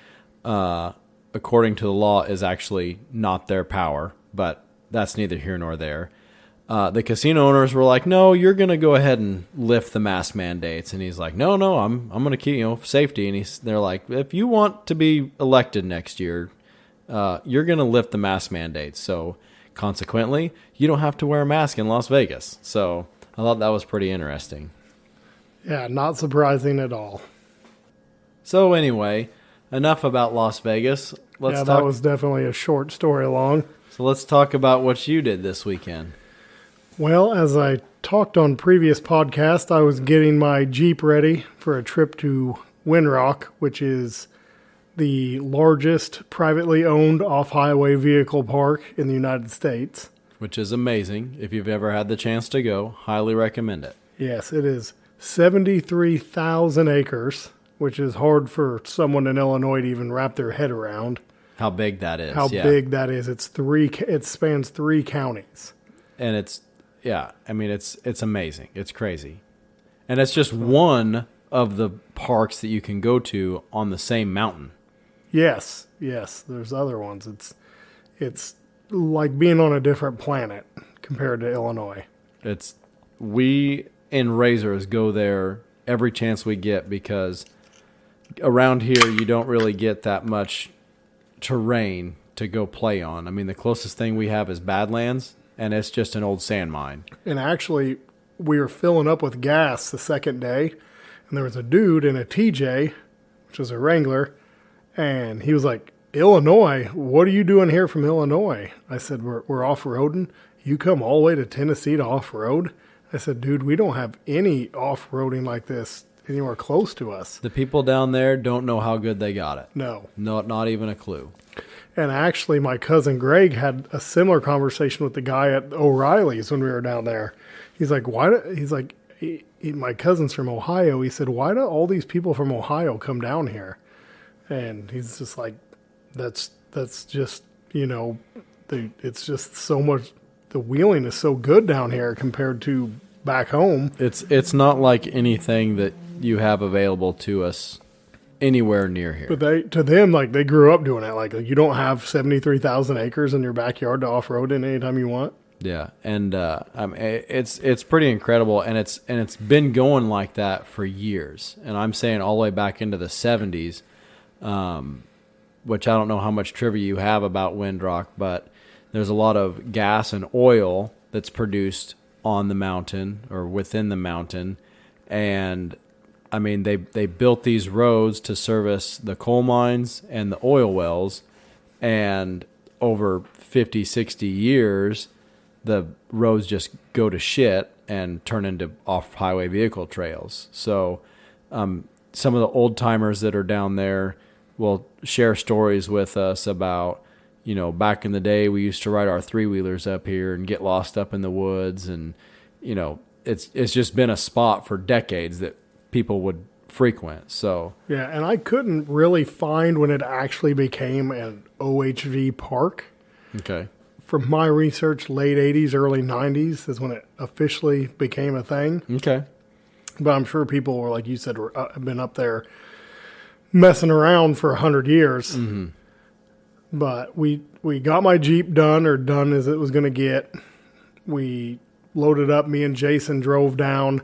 according to the law, is actually not their power, but that's neither here nor there. The casino owners were like, no, you're going to go ahead and lift the mask mandates. And he's like, no, I'm going to keep, safety. And they're like, if you want to be elected next year, you're going to lift the mask mandates. So consequently, you don't have to wear a mask in Las Vegas. So I thought that was pretty interesting. Yeah, not surprising at all. So anyway, enough about Las Vegas. That was definitely a short story long. So let's talk about what you did this weekend. Well, as I talked on previous podcasts, I was getting my Jeep ready for a trip to Windrock, which is the largest privately owned off-highway vehicle park in the United States. Which is amazing. If you've ever had the chance to go, highly recommend it. Yes, it is 73,000 acres, which is hard for someone in Illinois to even wrap their head around. How big that is. Big that is. It spans 3 counties. And it's amazing. It's crazy. And it's just one of the parks that you can go to on the same mountain. Yes. There's other ones. It's like being on a different planet compared to Illinois. We in Razors go there every chance we get, because around here you don't really get that much terrain to go play on. I mean, the closest thing we have is Badlands, and it's just an old sand mine. And actually, we were filling up with gas the second day, and there was a dude in a TJ, which was a Wrangler, and he was like, Illinois, what are you doing here from Illinois? I said, we're off-roading. You come all the way to Tennessee to off-road? I said, dude, we don't have any off-roading like this anywhere close to us. The people down there don't know how good they got it. No, not even a clue. And actually, my cousin Greg had a similar conversation with the guy at O'Reilly's when we were down there. He's like, my cousin's from Ohio. He said, why do all these people from Ohio come down here? And he's just like, that's just, it's just so much. The wheeling is so good down here compared to back home. It's not like anything that you have available to us anywhere near here. But to them, like, they grew up doing it. Like you don't have 73,000 acres in your backyard to off-road in anytime you want. Yeah, and it's pretty incredible, and it's been going like that for years. And I'm saying all the way back into the 70s, which I don't know how much trivia you have about Windrock, but there's a lot of gas and oil that's produced on the mountain or within the mountain. And I mean, they built these roads to service the coal mines and the oil wells. And over 50, 60 years, the roads just go to shit and turn into off-highway vehicle trails. So some of the old timers that are down there will share stories with us about, back in the day we used to ride our three-wheelers up here and get lost up in the woods, and it's just been a spot for decades that people would frequent. So yeah, and I couldn't really find when it actually became an OHV park. Okay. From my research, late 80s, early 90s is when it officially became a thing. Okay. But I'm sure people were, like you said, have been up there messing around for 100 years. Mm-hmm. But we got my Jeep done as it was going to get. We loaded up. Me and Jason drove down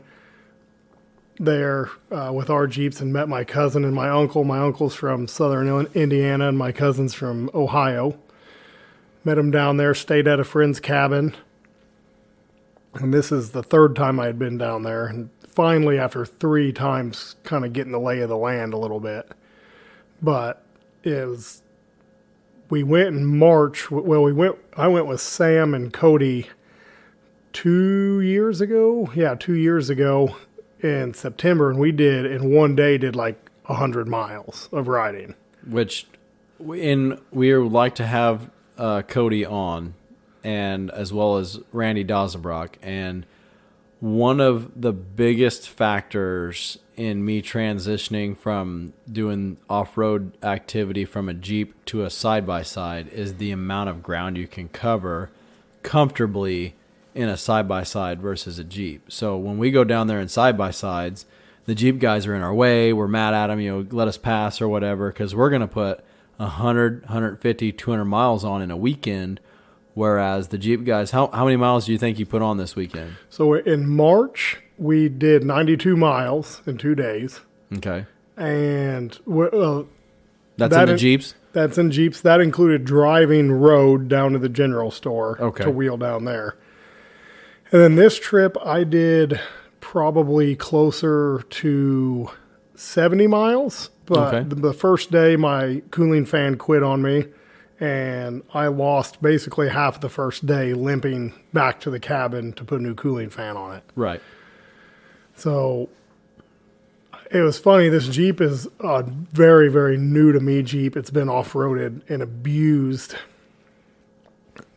there with our Jeeps and met my cousin and my uncle. My uncle's from southern Indiana and my cousin's from Ohio. Met him down there, stayed at a friend's cabin. And this is the third time I had been down there. And finally, after 3 times, kind of getting the lay of the land a little bit. But we went in March. Well, I went with Sam and Cody 2 years ago. Yeah, 2 years ago in September. And we in one day, did like 100 miles of riding. Which we would like to have Cody on, and as well as Randy Dozenbrock. And one of the biggest factors in me transitioning from doing off-road activity from a Jeep to a side-by-side is the amount of ground you can cover comfortably in a side-by-side versus a Jeep. So when we go down there in side-by-sides, the Jeep guys are in our way. We're mad at them, let us pass or whatever, because we're going to put 100, 150, 200 miles on in a weekend, whereas the Jeep guys, how many miles do you think you put on this weekend? So in March, we did 92 miles in 2 days. Okay. And that's in the Jeeps? That's in Jeeps. That included driving road down to the general store to wheel down there. And then this trip, I did probably closer to 70 miles. But the first day, my cooling fan quit on me, and I lost basically half the first day limping back to the cabin to put a new cooling fan on it. Right. So it was funny. This Jeep is a very, very new to me Jeep. It's been off-roaded and abused,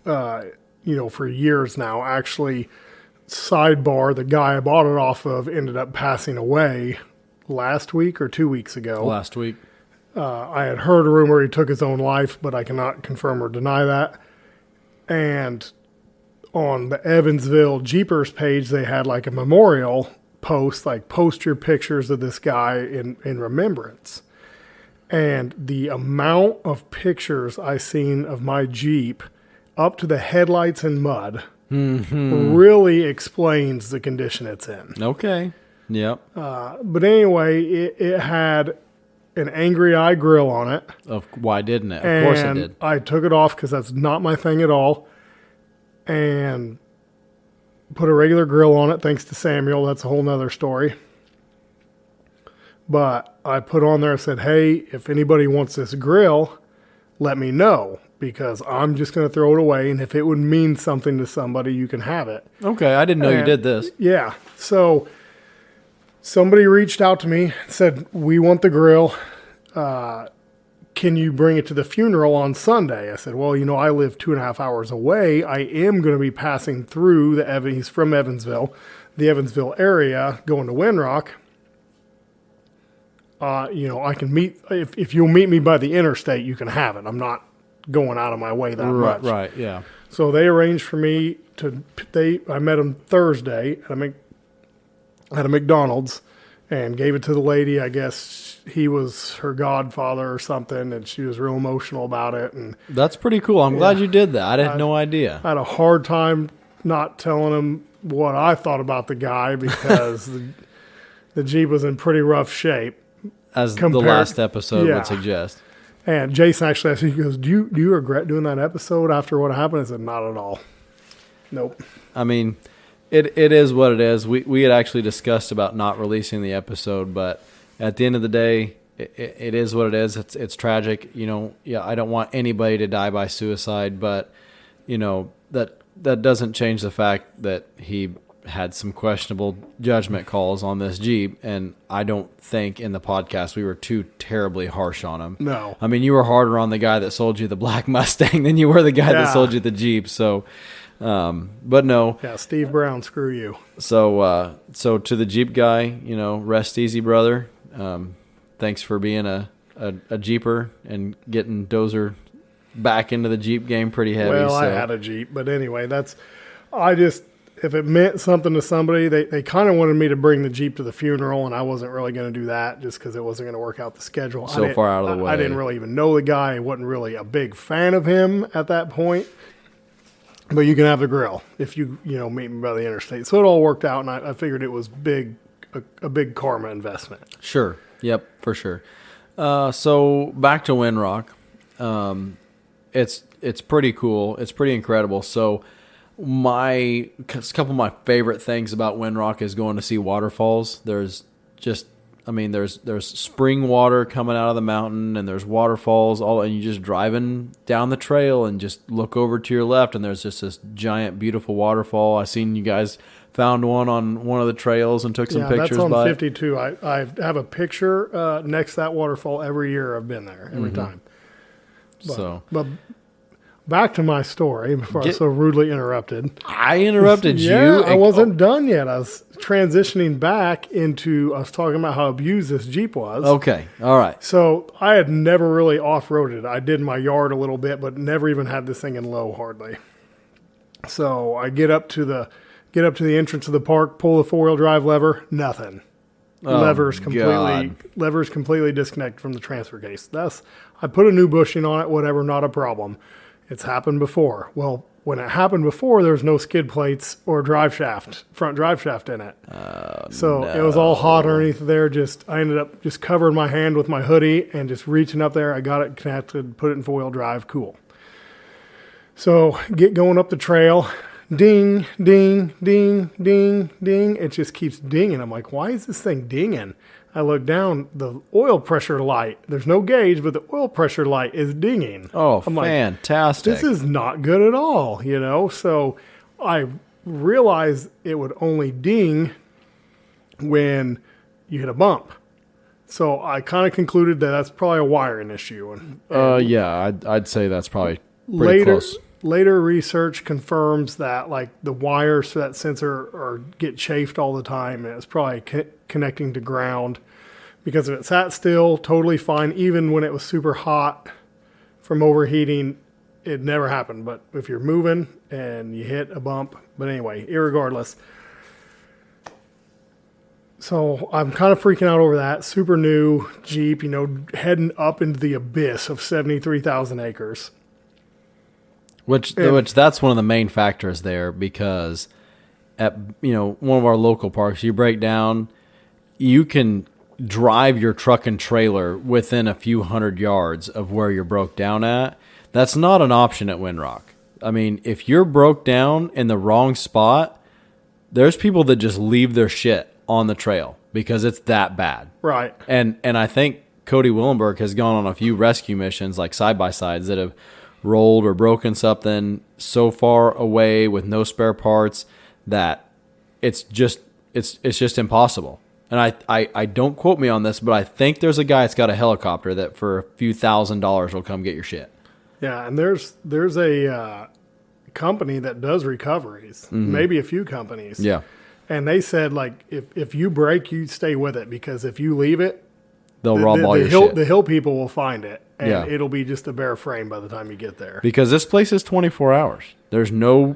for years now. Actually, sidebar, the guy I bought it off of ended up passing away last week or 2 weeks ago. Last week. I had heard a rumor he took his own life, but I cannot confirm or deny that. And on the Evansville Jeepers page, they had like a memorial post, like post your pictures of this guy in remembrance. And the amount of pictures I seen of my Jeep up to the headlights in mud really explains the condition it's in. Okay. Yep. But anyway, it had an Angry Eye grill on it. Why didn't it? Of course it did. I took it off because that's not my thing at all. And put a regular grill on it, thanks to Samuel. That's a whole nother story. But I put on there and said, hey, if anybody wants this grill, let me know. Because I'm just going to throw it away. And if it would mean something to somebody, you can have it. Okay, I didn't know you did this. Yeah. So somebody reached out to me and said, we want the grill. Can you bring it to the funeral on Sunday? I said, well, I live 2.5 hours away. I am going to be passing through he's from Evansville, the Evansville area, going to Windrock. I can meet, if you'll meet me by the interstate, you can have it. I'm not going out of my way that much. Right, yeah. So they arranged for me I met them Thursday at a McDonald's and gave it to the lady. I guess he was her godfather or something, and she was real emotional about it. And that's pretty cool. I'm glad you did that. I had no idea. I had a hard time not telling him what I thought about the guy because the Jeep was in pretty rough shape. As the last episode would suggest. And Jason actually asked me, he goes, do you regret doing that episode after what happened? I said, not at all. Nope. I mean, it is what it is. We had actually discussed about not releasing the episode, but at the end of the day, it is what it is. It's tragic. I don't want anybody to die by suicide, but that that doesn't change the fact that he had some questionable judgment calls on this Jeep, and I don't think in the podcast we were too terribly harsh on him. No. I mean, you were harder on the guy that sold you the black Mustang than you were the guy that sold you the Jeep. So, but no. Yeah, Steve Brown, screw you. So, so to the Jeep guy, rest easy, brother. Thanks for being a Jeeper and getting Dozer back into the Jeep game pretty heavy. Well, I had a Jeep, but anyway, if it meant something to somebody, they kind of wanted me to bring the Jeep to the funeral, and I wasn't really going to do that just because it wasn't going to work out the schedule. So far out of the way. I didn't really even know the guy. I wasn't really a big fan of him at that point. But you can have the grill if you meet me by the interstate. So it all worked out, and I figured it was a big karma investment. Sure. Yep, for sure. So back to Windrock. It's pretty cool. It's pretty incredible. So a couple of my favorite things about Windrock is going to see waterfalls. There's spring water coming out of the mountain, and there's waterfalls and you just driving down the trail and just look over to your left, and there's just this giant, beautiful waterfall. I seen you guys found one on one of the trails and took some pictures. That's on by 52. I have a picture next to that waterfall every year. I've been there every time. But back to my story before I was so rudely interrupted. I interrupted you. I wasn't done yet. I was transitioning back I was talking about how abused this Jeep was. Okay. All right. So I had never really off-roaded. I did my yard a little bit, but never even had this thing in low hardly. So I get up to the entrance of the park, pull the 4-wheel drive lever, nothing. Lever's completely disconnected from the transfer case. I put a new bushing on it, whatever, not a problem. It's happened before. Well, when it happened before, there was no skid plates or front drive shaft in it. It was all hot underneath there. I ended up just covering my hand with my hoodie and just reaching up there. I got it connected, put it in 4-wheel drive. Cool. So get going up the trail. Ding, ding, ding, ding, ding. It just keeps dinging. I'm like, why is this thing dinging? I look down, the oil pressure light. There's no gauge, but the oil pressure light is dinging. Oh, I'm fantastic. Like, this is not good at all, So I realized it would only ding when you hit a bump. So I kind of concluded that's probably a wiring issue. I'd say that's probably pretty close. Later research confirms that the wires for that sensor get chafed all the time, and it's probably connecting to ground. Because if it sat still, totally fine. Even when it was super hot from overheating, it never happened. But if you're moving and you hit a bump, but anyway, irregardless. So I'm kind of freaking out over that. Super new Jeep, heading up into the abyss of 73,000 acres. Which that's one of the main factors there, because at one of our local parks, you break down, you can drive your truck and trailer within a few hundred yards of where you're broke down at. That's not an option at Windrock. I mean, if you're broke down in the wrong spot, there's people that just leave their shit on the trail because it's that bad. Right. And I think Cody Willenberg has gone on a few rescue missions, like side-by-sides, that have rolled or broken something so far away with no spare parts that it's just impossible. And I don't quote me on this, but I think there's a guy that's got a helicopter that for a few $1,000s will come get your shit. Yeah, and there's a company that does recoveries, maybe a few companies. Yeah. And they said, if you break, you stay with it, because if you leave it, they'll rob all your shit. The hill people will find it, and it'll be just a bare frame by the time you get there. Because this place is 24 hours. There's no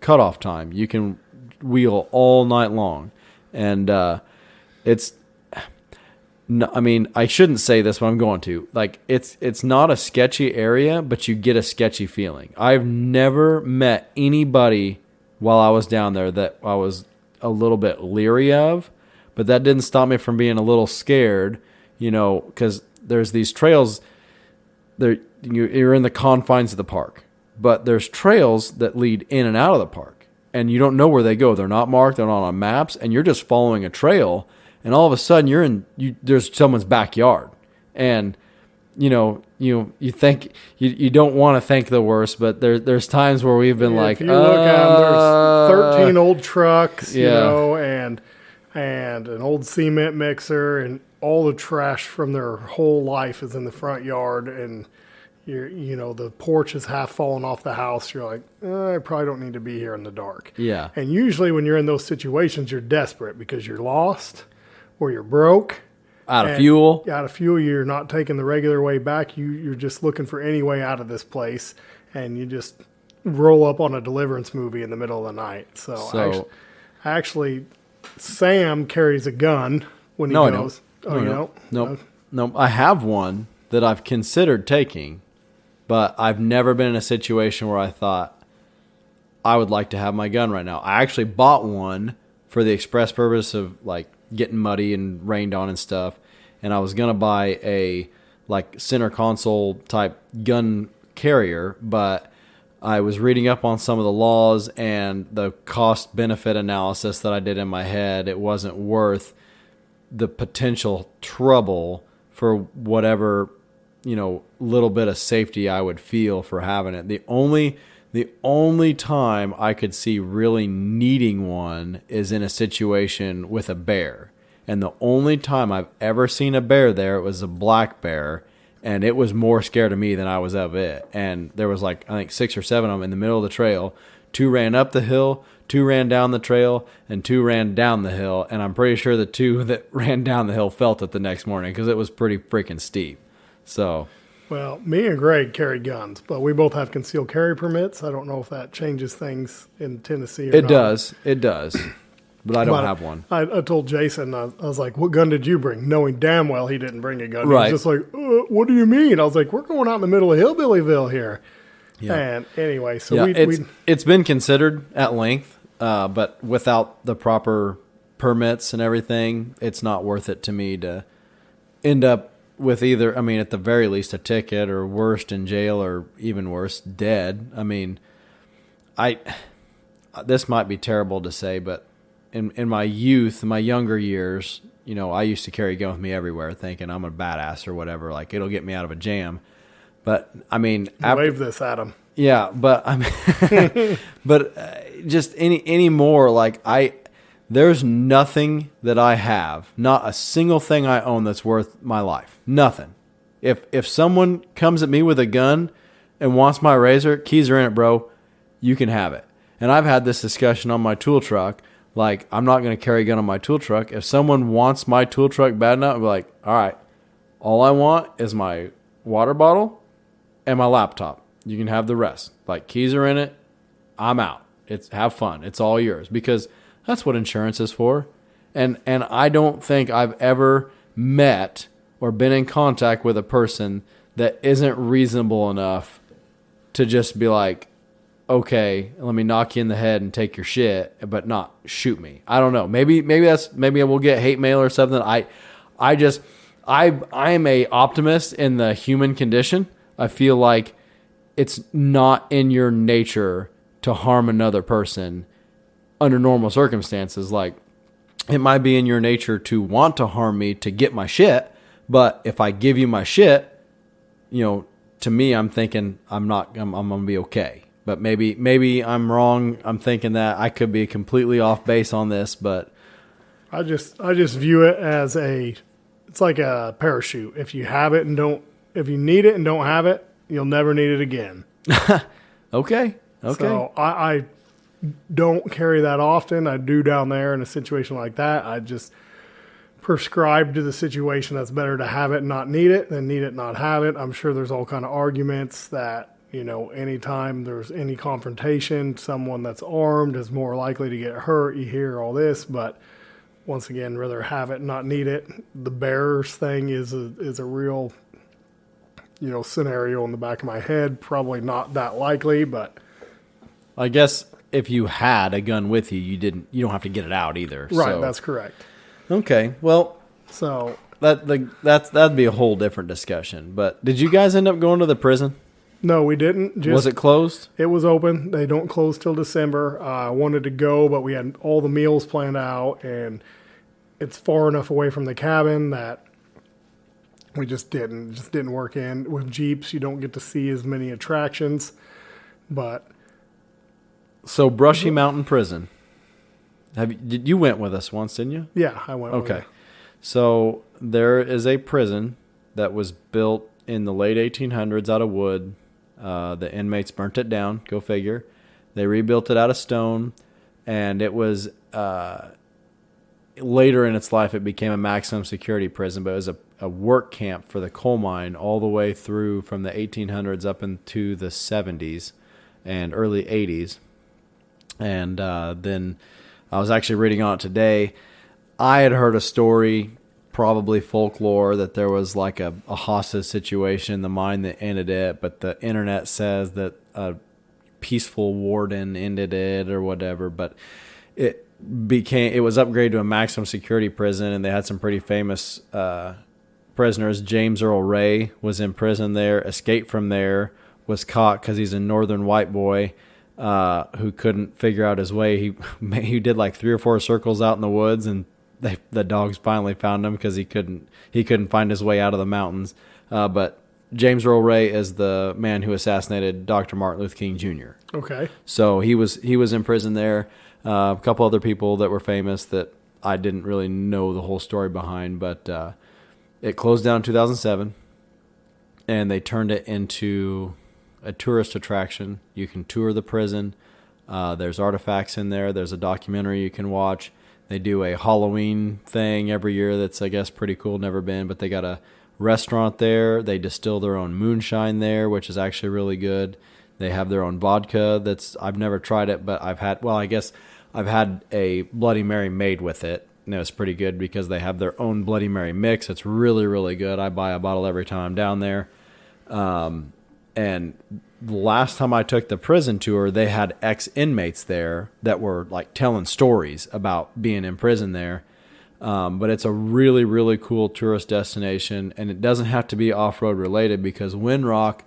cutoff time. You can wheel all night long. And it's... No, I mean, I shouldn't say this, but I'm going to. It's not a sketchy area, but you get a sketchy feeling. I've never met anybody while I was down there that I was a little bit leery of, but that didn't stop me from being a little scared, because there's these trails. You're in the confines of the park, but there's trails that lead in and out of the park, and you don't know where they go. They're not marked. They're not on maps, and you're just following a trail. And all of a sudden, there's someone's backyard, and you think you don't want to think the worst, but there's times where we've been like, if you look at them, there's 13 old trucks, and an old cement mixer, and all the trash from their whole life is in the front yard, and the porch is half falling off the house. You're like, I probably don't need to be here in the dark. Yeah. And usually when you're in those situations, you're desperate because you're lost or you're broke. Out of fuel. Out of fuel, you're not taking the regular way back. You're just looking for any way out of this place, and you just roll up on a Deliverance movie in the middle of the night. So actually, Sam carries a gun when he goes. Oh, you don't? No. I have one that I've considered taking, but I've never been in a situation where I thought I would like to have my gun right now. I actually bought one for the express purpose of like getting muddy and rained on and stuff, and I was gonna buy a like center console type gun carrier, but I was reading up on some of the laws and the cost benefit analysis that I did in my head. It wasn't worth the potential trouble for whatever little bit of safety I would feel for having it. The only time I could see really needing one is in a situation with a bear. And the only time I've ever seen a bear there, it was a black bear, and it was more scared of me than I was of it. And there was I think 6 or 7 of them in the middle of the trail. 2 ran up the hill, 2 ran down the trail, and 2 ran down the hill. And I'm pretty sure the 2 that ran down the hill felt it the next morning because it was pretty freaking steep. So... Well, me and Greg carry guns, but we both have concealed carry permits. I don't know if that changes things in Tennessee or not. It does. But I don't have one. I told Jason, I was like, what gun did you bring? Knowing damn well he didn't bring a gun. Right. He was just like, what do you mean? I was like, we're going out in the middle of Hillbillyville here. Yeah. And anyway, so it's been considered at length, but without the proper permits and everything, it's not worth it to me to end up with either, at the very least, a ticket, or worst, in jail, or even worse, dead. This might be terrible to say, but in my youth, my younger years, I used to carry a gun with me everywhere, thinking I'm a badass or whatever, like it'll get me out of a jam. But wave this at him. Yeah, but just any more, there's nothing that I have, not a single thing I own that's worth my life. Nothing. If someone comes at me with a gun and wants my razor, keys are in it, bro. You can have it. And I've had this discussion on my tool truck. I'm not going to carry a gun on my tool truck. If someone wants my tool truck bad enough, I'll be like, all right, all I want is my water bottle and my laptop. You can have the rest. Keys are in it. I'm out. Have fun. It's all yours, because that's what insurance is for. And I don't think I've ever met or been in contact with a person that isn't reasonable enough to just be like, okay, let me knock you in the head and take your shit, but not shoot me. I don't know. Maybe I will get hate mail or something. I am a optimist in the human condition. I feel like it's not in your nature to harm another person under normal circumstances. It might be in your nature to want to harm me to get my shit, but if I give you my shit, to me, I'm thinking I'm going to be okay. But maybe I'm wrong. I'm thinking that I could be completely off base on this, but I just view it as it's like a parachute. If you have it if you need it and don't have it, you'll never need it again. Okay. So I don't carry that often. I do down there in a situation like that. I just prescribe to the situation. That's better to have it and not need it than need it and not have it. I'm sure there's all kind of arguments that, anytime there's any confrontation, someone that's armed is more likely to get hurt. You hear all this, but once again, rather have it and not need it. The bears thing is a real, scenario in the back of my head. Probably not that likely, but I guess if you had a gun with you, you don't have to get it out either. Right, so. That's correct. Okay, well, so that'd be a whole different discussion. But did you guys end up going to the prison? No, we didn't. Was it closed? It was open. They don't close till December. I wanted to go, but we had all the meals planned out, and it's far enough away from the cabin that we just didn't work in. With Jeeps, you don't get to see as many attractions, but So Brushy Mountain Prison. You went with us once, didn't you? yeah, I went. Okay. With it. So there is a prison that was built in the late 1800s out of wood. The inmates burnt it down. Go figure. They rebuilt it out of stone, and it was later in its life it became a maximum security prison, but it was a work camp for the coal mine all the way through from the 1800s up into the 70s and early 80s. And then I was actually reading on it today. I had heard a story, probably folklore, that there was like a hostage situation in the mine that ended it, but the internet says that a peaceful warden ended it or whatever. But it was upgraded to a maximum security prison, and they had some pretty famous prisoners. James Earl Ray was in prison there, escaped from there, was caught because he's a northern white boy who couldn't figure out his way. He did like 3 or 4 circles out in the woods, and the dogs finally found him because he couldn't find his way out of the mountains. But James Earl Ray is the man who assassinated Dr. Martin Luther King Jr. Okay. So he was in prison there. A couple other people that were famous that I didn't really know the whole story behind, but it closed down in 2007, and they turned it into a tourist attraction. You can tour the prison. There's artifacts in there. There's a documentary you can watch. They do a Halloween thing every year that's, I guess, pretty cool. Never been, but they got a restaurant there. They distill their own moonshine there, which is actually really good. They have their own vodka I've never tried it, but I've had a Bloody Mary made with it, and it was pretty good because they have their own Bloody Mary mix. It's really, really good. I buy a bottle every time I'm down there. And the last time I took the prison tour, they had ex-inmates there that were like telling stories about being in prison there. But it's a really, really cool tourist destination, and it doesn't have to be off-road related because Windrock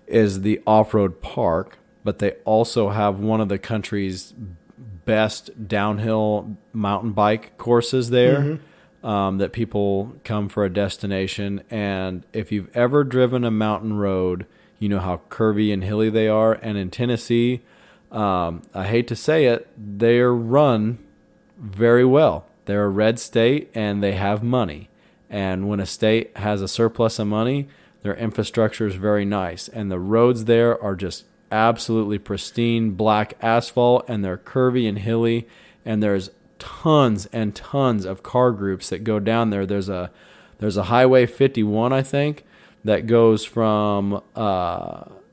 is the off-road park, but they also have one of the country's best downhill mountain bike courses there. That people come for a destination. And if you've ever driven a mountain road, you know how curvy and hilly they are. And in Tennessee, I hate to say it, they're run very well. They're a red state, and they have money. And when a state has a surplus of money, their infrastructure is very nice. And the roads there are just absolutely pristine black asphalt, and they're curvy and hilly. And there's tons and tons of car groups that go down there. There's a Highway 51, I think, that goes from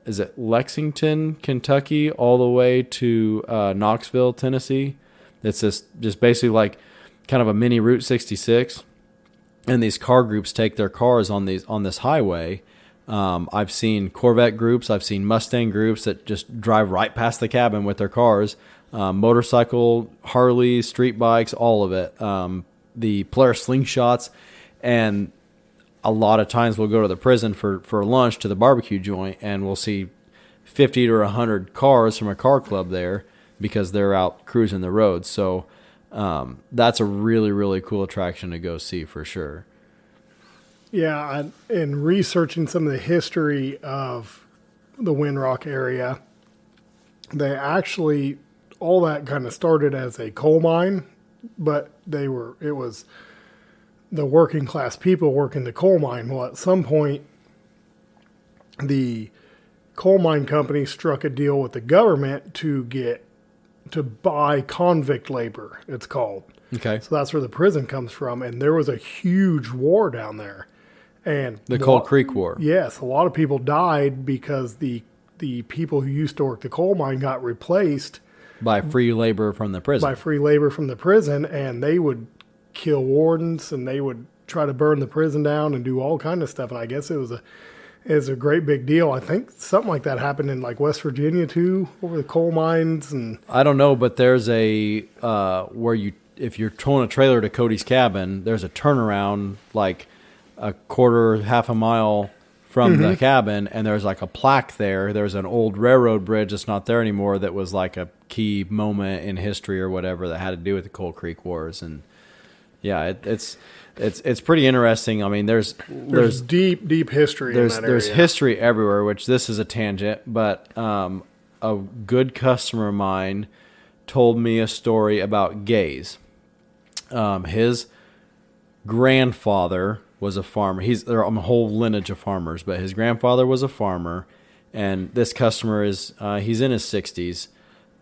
is it Lexington, Kentucky, all the way to Knoxville, Tennessee. It's just basically like kind of a mini Route 66, and these car groups take their cars on this highway. I've seen Corvette groups, I've seen Mustang groups that just drive right past the cabin with their cars. Motorcycle, Harley, street bikes, all of it. The Polaris slingshots, and a lot of times we'll go to the prison for lunch to the barbecue joint, and we'll see 50 to 100 cars from a car club there because they're out cruising the roads. So that's a really, really cool attraction to go see for sure. Yeah, in researching some of the history of the Windrock area, they actually, all that kind of started as a coal mine, but it was the working class people working the coal mine. Well, at some point, the coal mine company struck a deal with the government to buy convict labor, it's called. Okay. So that's where the prison comes from. And there was a huge war down there. And the Coal Creek War. Yes. A lot of people died because the people who used to work the coal mine got replaced by free labor from the prison. And they would kill wardens, and they would try to burn the prison down and do all kind of stuff. And I guess it was a great big deal. I think something like that happened in like West Virginia too, over the coal mines. And I don't know, but there's a if you're towing a trailer to Cody's cabin, there's a turnaround like a quarter, half a mile from the cabin, and there's like a plaque there. There's an old railroad bridge that's not there anymore that was like a key moment in history or whatever that had to do with the Coal Creek Wars. And Yeah, it's pretty interesting. I mean, there's deep history in that area. There's history everywhere, which this is a tangent, but a good customer of mine told me a story about gays. His grandfather was a farmer. They're a whole lineage of farmers, but his grandfather was a farmer, and this customer is he's in his 60s,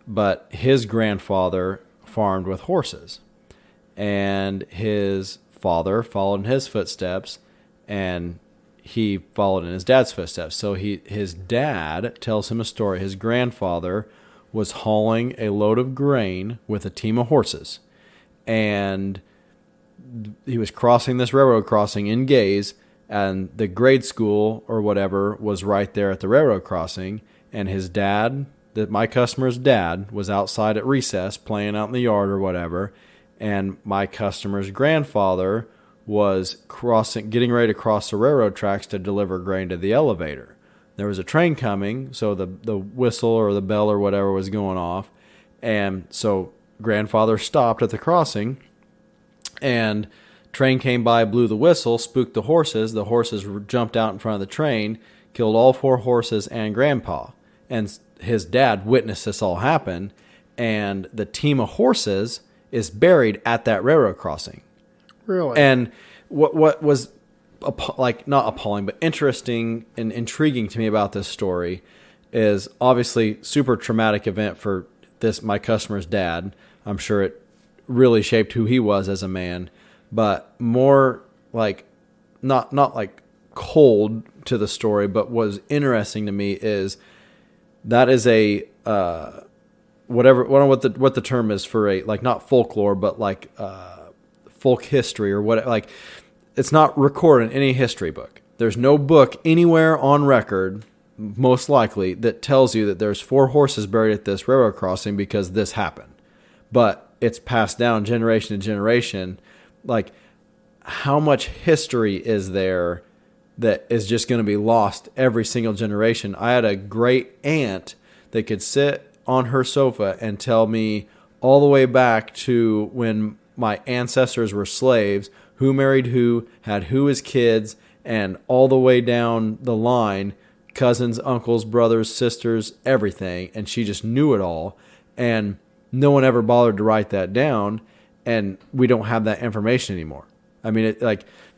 but his grandfather farmed with horses, and his father followed in his footsteps, and he followed in his dad's footsteps. So his dad tells him a story. His grandfather was hauling a load of grain with a team of horses, and he was crossing this railroad crossing in Gaze, and the grade school or whatever was right there at the railroad crossing, and his dad, my customer's dad, was outside at recess playing out in the yard or whatever, and my customer's grandfather was getting ready to cross the railroad tracks to deliver grain to the elevator. There was a train coming, so the whistle or the bell or whatever was going off, and so grandfather stopped at the crossing, and train came by, blew the whistle, spooked the horses. The horses jumped out in front of the train, killed all 4 horses and grandpa. And his dad witnessed this all happen, and the team of horses is buried at that railroad crossing. Really? And what was not appalling, but interesting and intriguing to me about this story is obviously super traumatic event for my customer's dad. I'm sure it really shaped who he was as a man, but more like not like cold to the story, but what was interesting to me is that is a whatever, I don't know what the term is for a, like, not folklore, but like folk history or what, like, it's not recorded in any history book. There's no book anywhere on record, most likely, that tells you that there's 4 horses buried at this railroad crossing because this happened. But it's passed down generation to generation. Like, how much history is there that is just going to be lost every single generation? I had a great aunt that could sit on her sofa and tell me all the way back to when my ancestors were slaves, who married who, had who as kids, and all the way down the line, cousins, uncles, brothers, sisters, everything. And she just knew it all. And no one ever bothered to write that down, and we don't have that information anymore. I mean,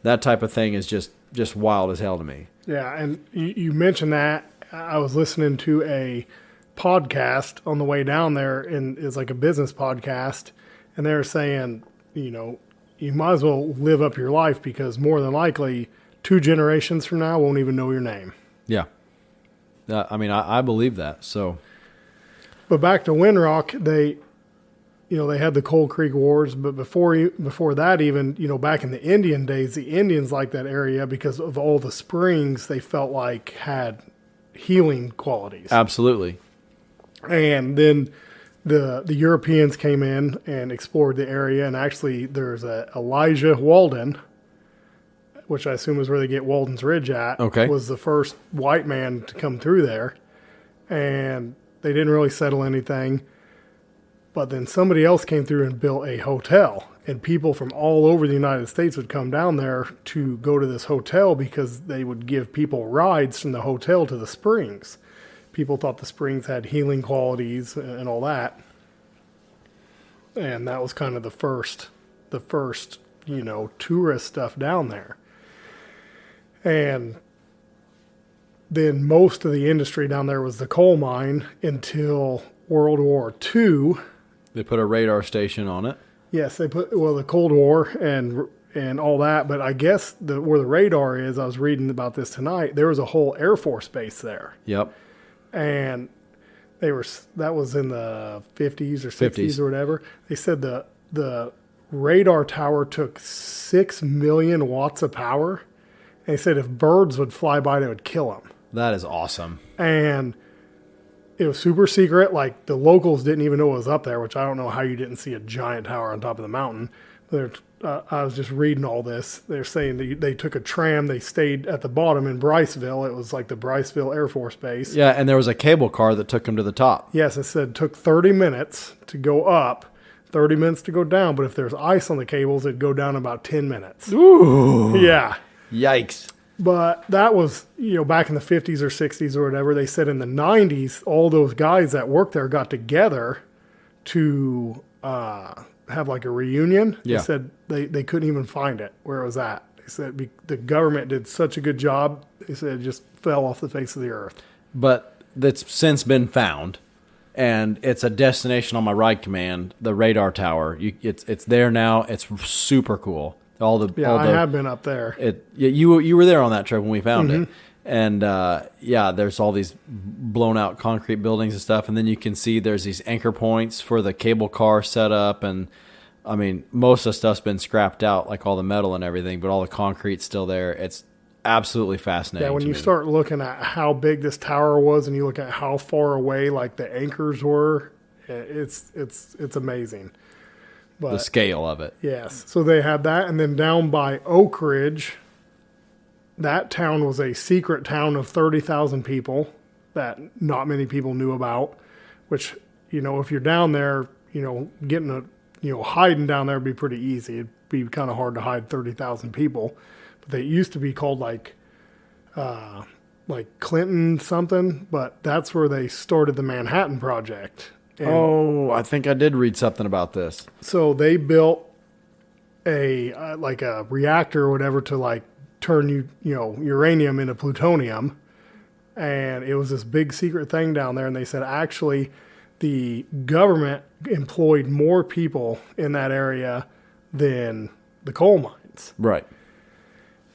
that type of thing is just wild as hell to me. Yeah, and you mentioned that. I was listening to a podcast on the way down there, and it's like a business podcast, and they were saying, you might as well live up your life because more than likely 2 generations from now won't even know your name. Yeah. I mean, I believe that. So, but back to Windrock, they had the Coal Creek Wars, but before that, even, back in the Indian days, the Indians liked that area because of all the springs they felt like had healing qualities. Absolutely. And then the Europeans came in and explored the area, and actually there's a Elijah Walden, which I assume is where they get Walden's Ridge at, was the first white man to come through there, and they didn't really settle anything. But then somebody else came through and built a hotel, and people from all over the United States would come down there to go to this hotel because they would give people rides from the hotel to the springs. People thought the springs had healing qualities and all that. And that was kind of the first, tourist stuff down there. And then most of the industry down there was the coal mine until World War II. They put a radar station on it. Yes, they put, the Cold War and all that. But I guess where the radar is, I was reading about this tonight, there was a whole Air Force base there. Yep. And that was in the 50s or 60s or whatever. They said the radar tower took 6 million watts of power. And they said if birds would fly by, they would kill them. That is awesome. And it was super secret. Like, the locals didn't even know it was up there, which I don't know how you didn't see a giant tower on top of the mountain. I was just reading all this. They're saying they took a tram. They stayed at the bottom in Bryceville. It was like the Bryceville Air Force Base. Yeah, and there was a cable car that took them to the top. Yes, it said it took 30 minutes to go up. 30 minutes to go down. But if there's ice on the cables, it'd go down in about 10 minutes. Ooh. Yeah. Yikes. But that was, back in the 50s or 60s or whatever. They said in the 90s, all those guys that worked there got together to have like a reunion. Yeah. They said they couldn't even find it where it was at. They said the government did such a good job. They said it just fell off the face of the earth. But that's since been found, and it's a destination on my ride command, the radar tower. It's there now. It's super cool. I have been up there. You were there on that trip when we found it, and there's all these blown out concrete buildings and stuff, and then you can see there's these anchor points for the cable car setup, and I mean most of the stuff's been scrapped out, like all the metal and everything, but all the concrete's still there. It's absolutely fascinating. Yeah, when you start looking at how big this tower was, and you look at how far away like the anchors were, it's amazing. But, the scale of it. Yes. So they had that. And then down by Oak Ridge, that town was a secret town of 30,000 people that not many people knew about, which, if you're down there, getting hiding down there would be pretty easy. It'd be kind of hard to hide 30,000 people. But they used to be called like Clinton something, but that's where they started the Manhattan Project. And I think I did read something about this. So they built a reactor or whatever to turn uranium into plutonium, and it was this big secret thing down there. And they said actually the government employed more people in that area than the coal mines. Right.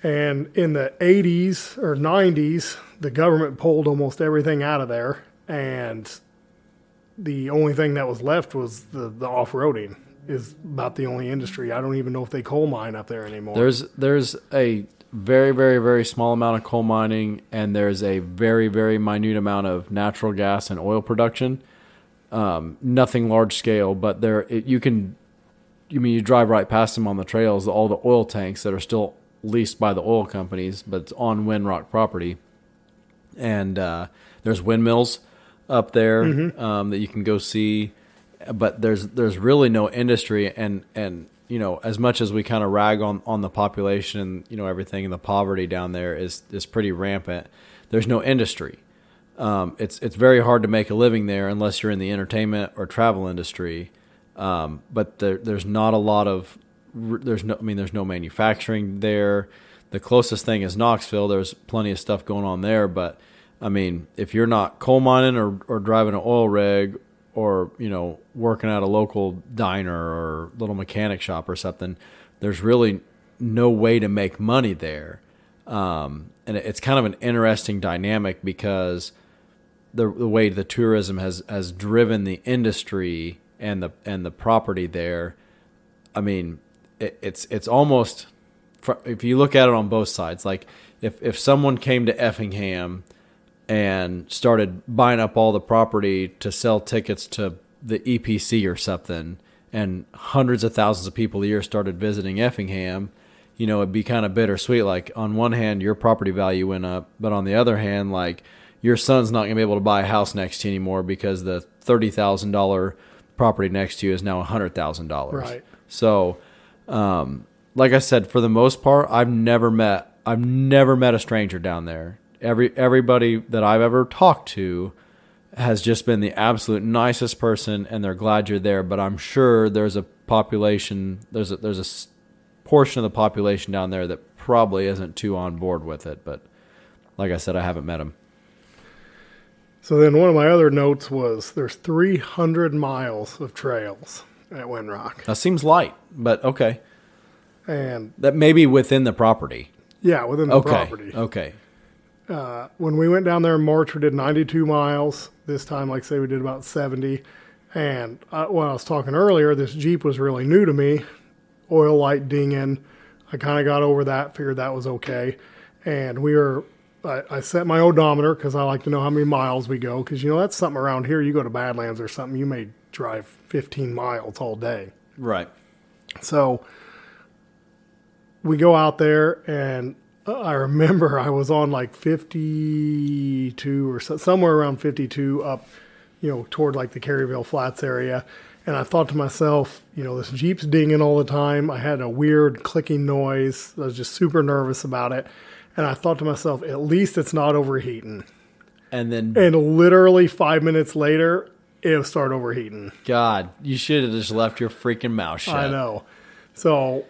And in the 80s or 90s, the government pulled almost everything out of there, and the only thing that was left was the off-roading is about the only industry. I don't even know if they coal mine up there anymore. There's a very, very, very small amount of coal mining, and there's a very, very minute amount of natural gas and oil production. Nothing large scale, but you drive right past them on the trails, all the oil tanks that are still leased by the oil companies, but it's on Windrock property. And there's windmills up there that you can go see, but there's really no industry, and as much as we kind of rag on the population and everything, and the poverty down there is pretty rampant, there's no industry. It's very hard to make a living there unless you're in the entertainment or travel industry, but there's not a lot of there's no manufacturing there. The closest thing is Knoxville. There's plenty of stuff going on there, but I mean, if you're not coal mining or driving an oil rig or, working at a local diner or little mechanic shop or something, there's really no way to make money there. And it's kind of an interesting dynamic because the way the tourism has driven the industry and the property there. I mean, it's almost, if you look at it on both sides, like if someone came to Effingham and started buying up all the property to sell tickets to the EPC or something, and hundreds of thousands of people a year started visiting Effingham, it'd be kind of bittersweet. Like, on one hand, your property value went up, but on the other hand, like, your son's not going to be able to buy a house next to you anymore because the $30,000 property next to you is now $100,000. Right. So, like I said, for the most part, I've never met a stranger down there. Everybody that I've ever talked to has just been the absolute nicest person, and they're glad you're there. But I'm sure there's a portion of the population down there that probably isn't too on board with it. But like I said, I haven't met them. So then one of my other notes was there's 300 miles of trails at Windrock. That seems light, but okay. And that may be within the property. Yeah, within the property. Okay. When we went down there in March, we did 92 miles. This time, like I say, we did about 70. And when I was talking earlier, this Jeep was really new to me. Oil light dinging. I kind of got over that, figured that was okay. And I set my odometer because I like to know how many miles we go. Because, that's something around here. You go to Badlands or something, you may drive 15 miles all day. Right. So we go out there, and I remember I was on like 52 or somewhere around 52 up, toward like the Caryville Flats area. And I thought to myself, this Jeep's dinging all the time. I had a weird clicking noise. I was just super nervous about it. And I thought to myself, at least it's not overheating. And literally 5 minutes later, it started overheating. God, you should have just left your freaking mouth shut. I know. So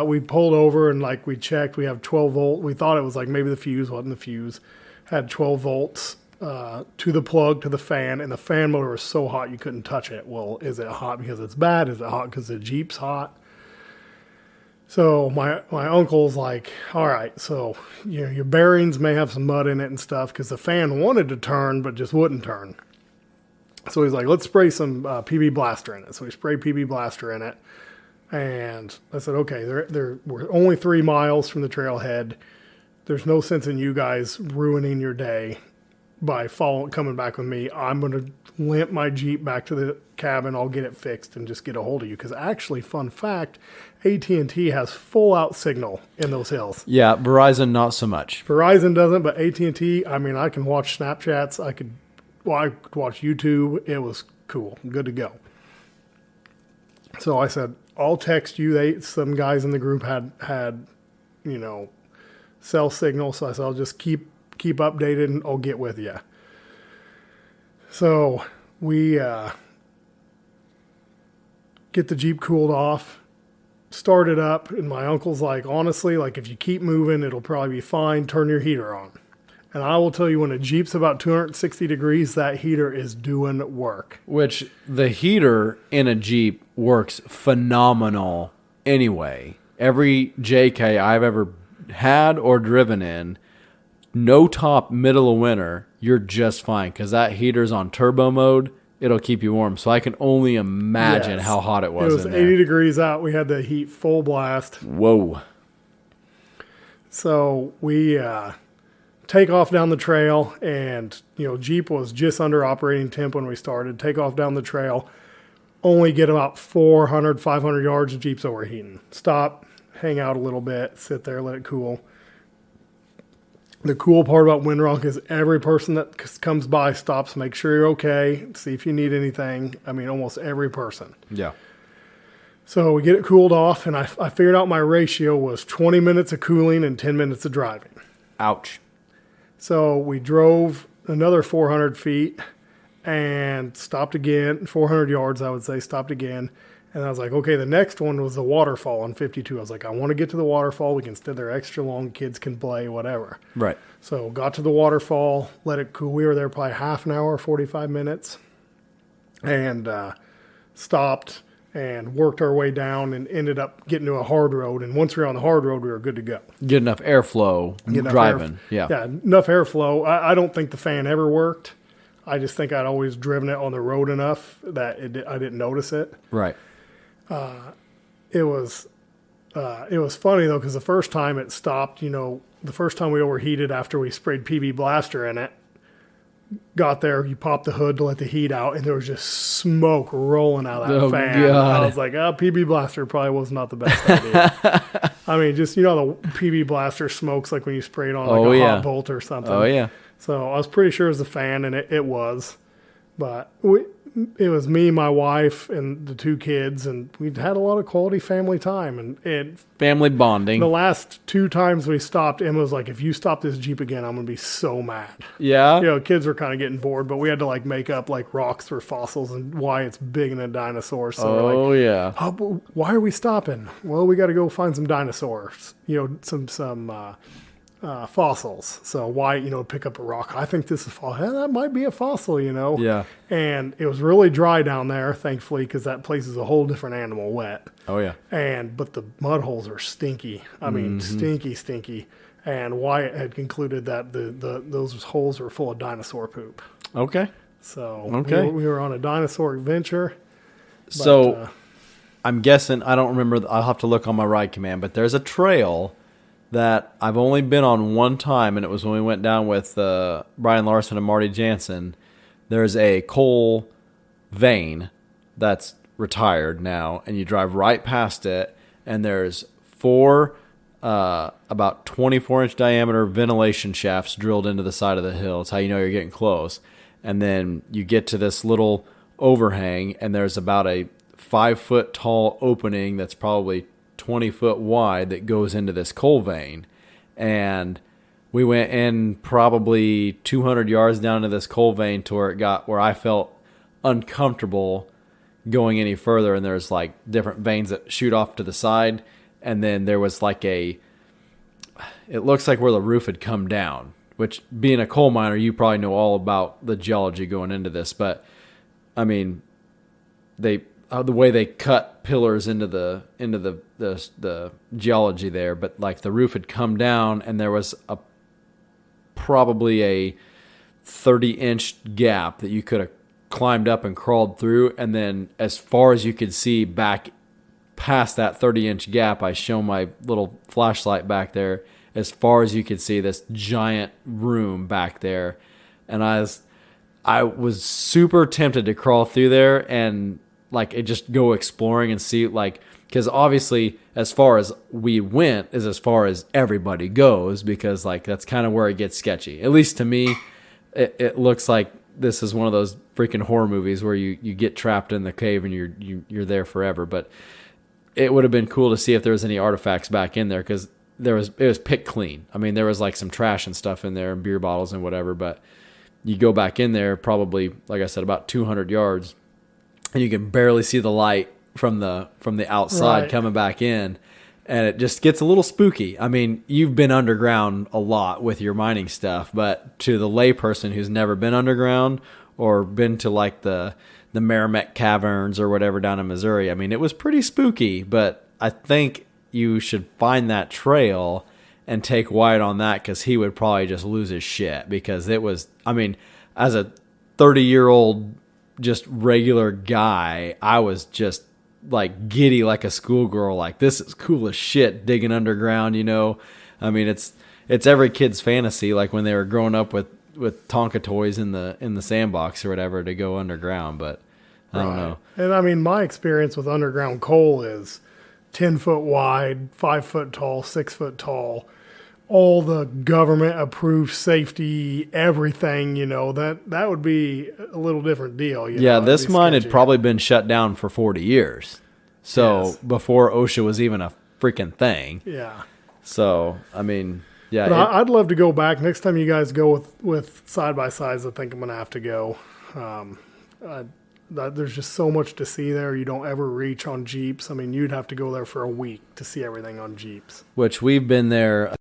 we pulled over and we checked. We have 12 volt. We thought it was maybe the fuse wasn't the fuse. Had 12 volts to the plug to the fan, and the fan motor was so hot you couldn't touch it. Well, is it hot because it's bad? Is it hot because the Jeep's hot? So my uncle's like, all right, so your bearings may have some mud in it and stuff because the fan wanted to turn but just wouldn't turn. So he's like, let's spray some PB Blaster in it. So we sprayed PB Blaster in it, and I said, okay, we're only 3 miles from the trailhead. There's no sense in you guys ruining your day by coming back with me. I'm going to limp my Jeep back to the cabin. I'll get it fixed and just get a hold of you. Because actually, fun fact, AT&T has full out signal in those hills. Yeah, Verizon not so much. Verizon doesn't, but AT&T, I can watch Snapchats. I could watch YouTube. It was cool. Good to go. So I said, I'll text you. Some guys in the group had cell signal. So I said, I'll just keep updated and I'll get with you. So we get the Jeep cooled off, start it up, and my uncle's like, honestly, if you keep moving, it'll probably be fine. Turn your heater on. And I will tell you, when a Jeep's about 260 degrees, that heater is doing work. Which the heater in a Jeep works phenomenal anyway. Every JK I've ever had or driven in, no top, middle of winter, you're just fine because that heater's on turbo mode. It'll keep you warm. So I can only imagine how hot it was. It was 80 degrees out. We had the heat full blast. Whoa. So we take off down the trail, and Jeep was just under operating temp when we started. Take off down the trail, only get about 400, 500 yards, the Jeep's overheating. Stop, hang out a little bit, sit there, let it cool. The cool part about Windrock is every person that comes by stops, make sure you're okay, see if you need anything. Almost every person. Yeah. So we get it cooled off, and I figured out my ratio was 20 minutes of cooling and 10 minutes of driving. Ouch. So we drove another 400 feet and stopped again, 400 yards, I would say, stopped again. And I was like, okay, the next one was the waterfall on 52. I was like, I want to get to the waterfall. We can stay there extra long. Kids can play, whatever. Right. So got to the waterfall, let it cool. We were there probably half an hour, 45 minutes, and stopped and worked our way down and ended up getting to a hard road. And once we were on the hard road, we were good to go. Get enough airflow driving. Yeah, enough airflow. I don't think the fan ever worked. I just think I'd always driven it on the road enough that I didn't notice it. Right. It was funny though, because the first time it stopped, the first time we overheated after we sprayed PB Blaster in it, got there, you popped the hood to let the heat out, and there was just smoke rolling out of that fan. God. I was like, PB Blaster probably was not the best idea. Just, the PB Blaster smokes like when you spray it on a hot bolt or something. Oh, yeah. So I was pretty sure it was the fan, and it was. But it was me, my wife, and the 2 kids, and we'd had a lot of quality family time. And family bonding. The last 2 times we stopped, Emma was like, if you stop this Jeep again, I'm going to be so mad. Yeah? Kids were kind of getting bored, but we had to make up rocks for fossils and why it's bigger than a dinosaur. So yeah. Why are we stopping? Well, we got to go find some dinosaurs, some fossils. So why, pick up a rock? I think this is fossil. That might be a fossil, Yeah. And it was really dry down there, thankfully, because that place is a whole different animal, wet. Oh, yeah. But the mud holes are stinky. Stinky. And Wyatt had concluded that those holes were full of dinosaur poop. Okay. So we were on a dinosaur adventure. So I'm guessing, I don't remember, I'll have to look on my ride command, but there's a trail that I've only been on one time, and it was when we went down with Brian Larson and Marty Jansen. There's a coal vein that's retired now, and you drive right past it, and there's 4 about 24-inch diameter ventilation shafts drilled into the side of the hill. It's how you know you're getting close. And then you get to this little overhang, and there's about a 5-foot tall opening that's probably 20 foot wide that goes into this coal vein. And we went in probably 200 yards down to this coal vein to where I felt uncomfortable going any further. And there's like different veins that shoot off to the side. And then there was like it looks like where the roof had come down, which being a coal miner, you probably know all about the geology going into this. But I mean, the way they cut pillars into the geology there, but like the roof had come down and there was probably a 30-inch gap that you could have climbed up and crawled through. And then as far as you could see back past that 30-inch gap, I show my little flashlight back there, as far as you could see this giant room back there. And I was super tempted to crawl through there and like it just go exploring and see, like, because obviously as far as we went is as far as everybody goes, because like that's kind of where it gets sketchy. At least to me, it looks like this is one of those freaking horror movies where you get trapped in the cave and you're there forever. But it would have been cool to see if there was any artifacts back in there, because it was picked clean. I mean, there was like some trash and stuff in there and beer bottles and whatever, but you go back in there probably, like I said, about 200 yards, and you can barely see the light from the outside coming back in, and it just gets a little spooky. I mean, you've been underground a lot with your mining stuff, but to the layperson who's never been underground or been to like the Merrimack Caverns or whatever down in Missouri, I mean, it was pretty spooky. But I think you should find that trail and take Wyatt on that, because he would probably just lose his shit, because it was, I mean, as a 30-year-old just regular guy, I was just like giddy like a schoolgirl, like this is cool as shit digging underground, you know. I mean, it's every kid's fantasy, like when they were growing up with Tonka toys in the sandbox or whatever, to go underground. But I don't know. And I mean, my experience with underground coal is 10 foot wide, 5 foot tall, 6 foot tall, all the government approved safety, everything, you know, that would be a little different deal. Yeah, this mine had probably been shut down for 40 years. So before OSHA was even a freaking thing. Yeah. So, I mean, yeah. But I'd love to go back. Next time you guys go with side-by-sides, I think I'm going to have to go. There's just so much to see there. You don't ever reach on Jeeps. I mean, you'd have to go there for a week to see everything on Jeeps. Which we've been there.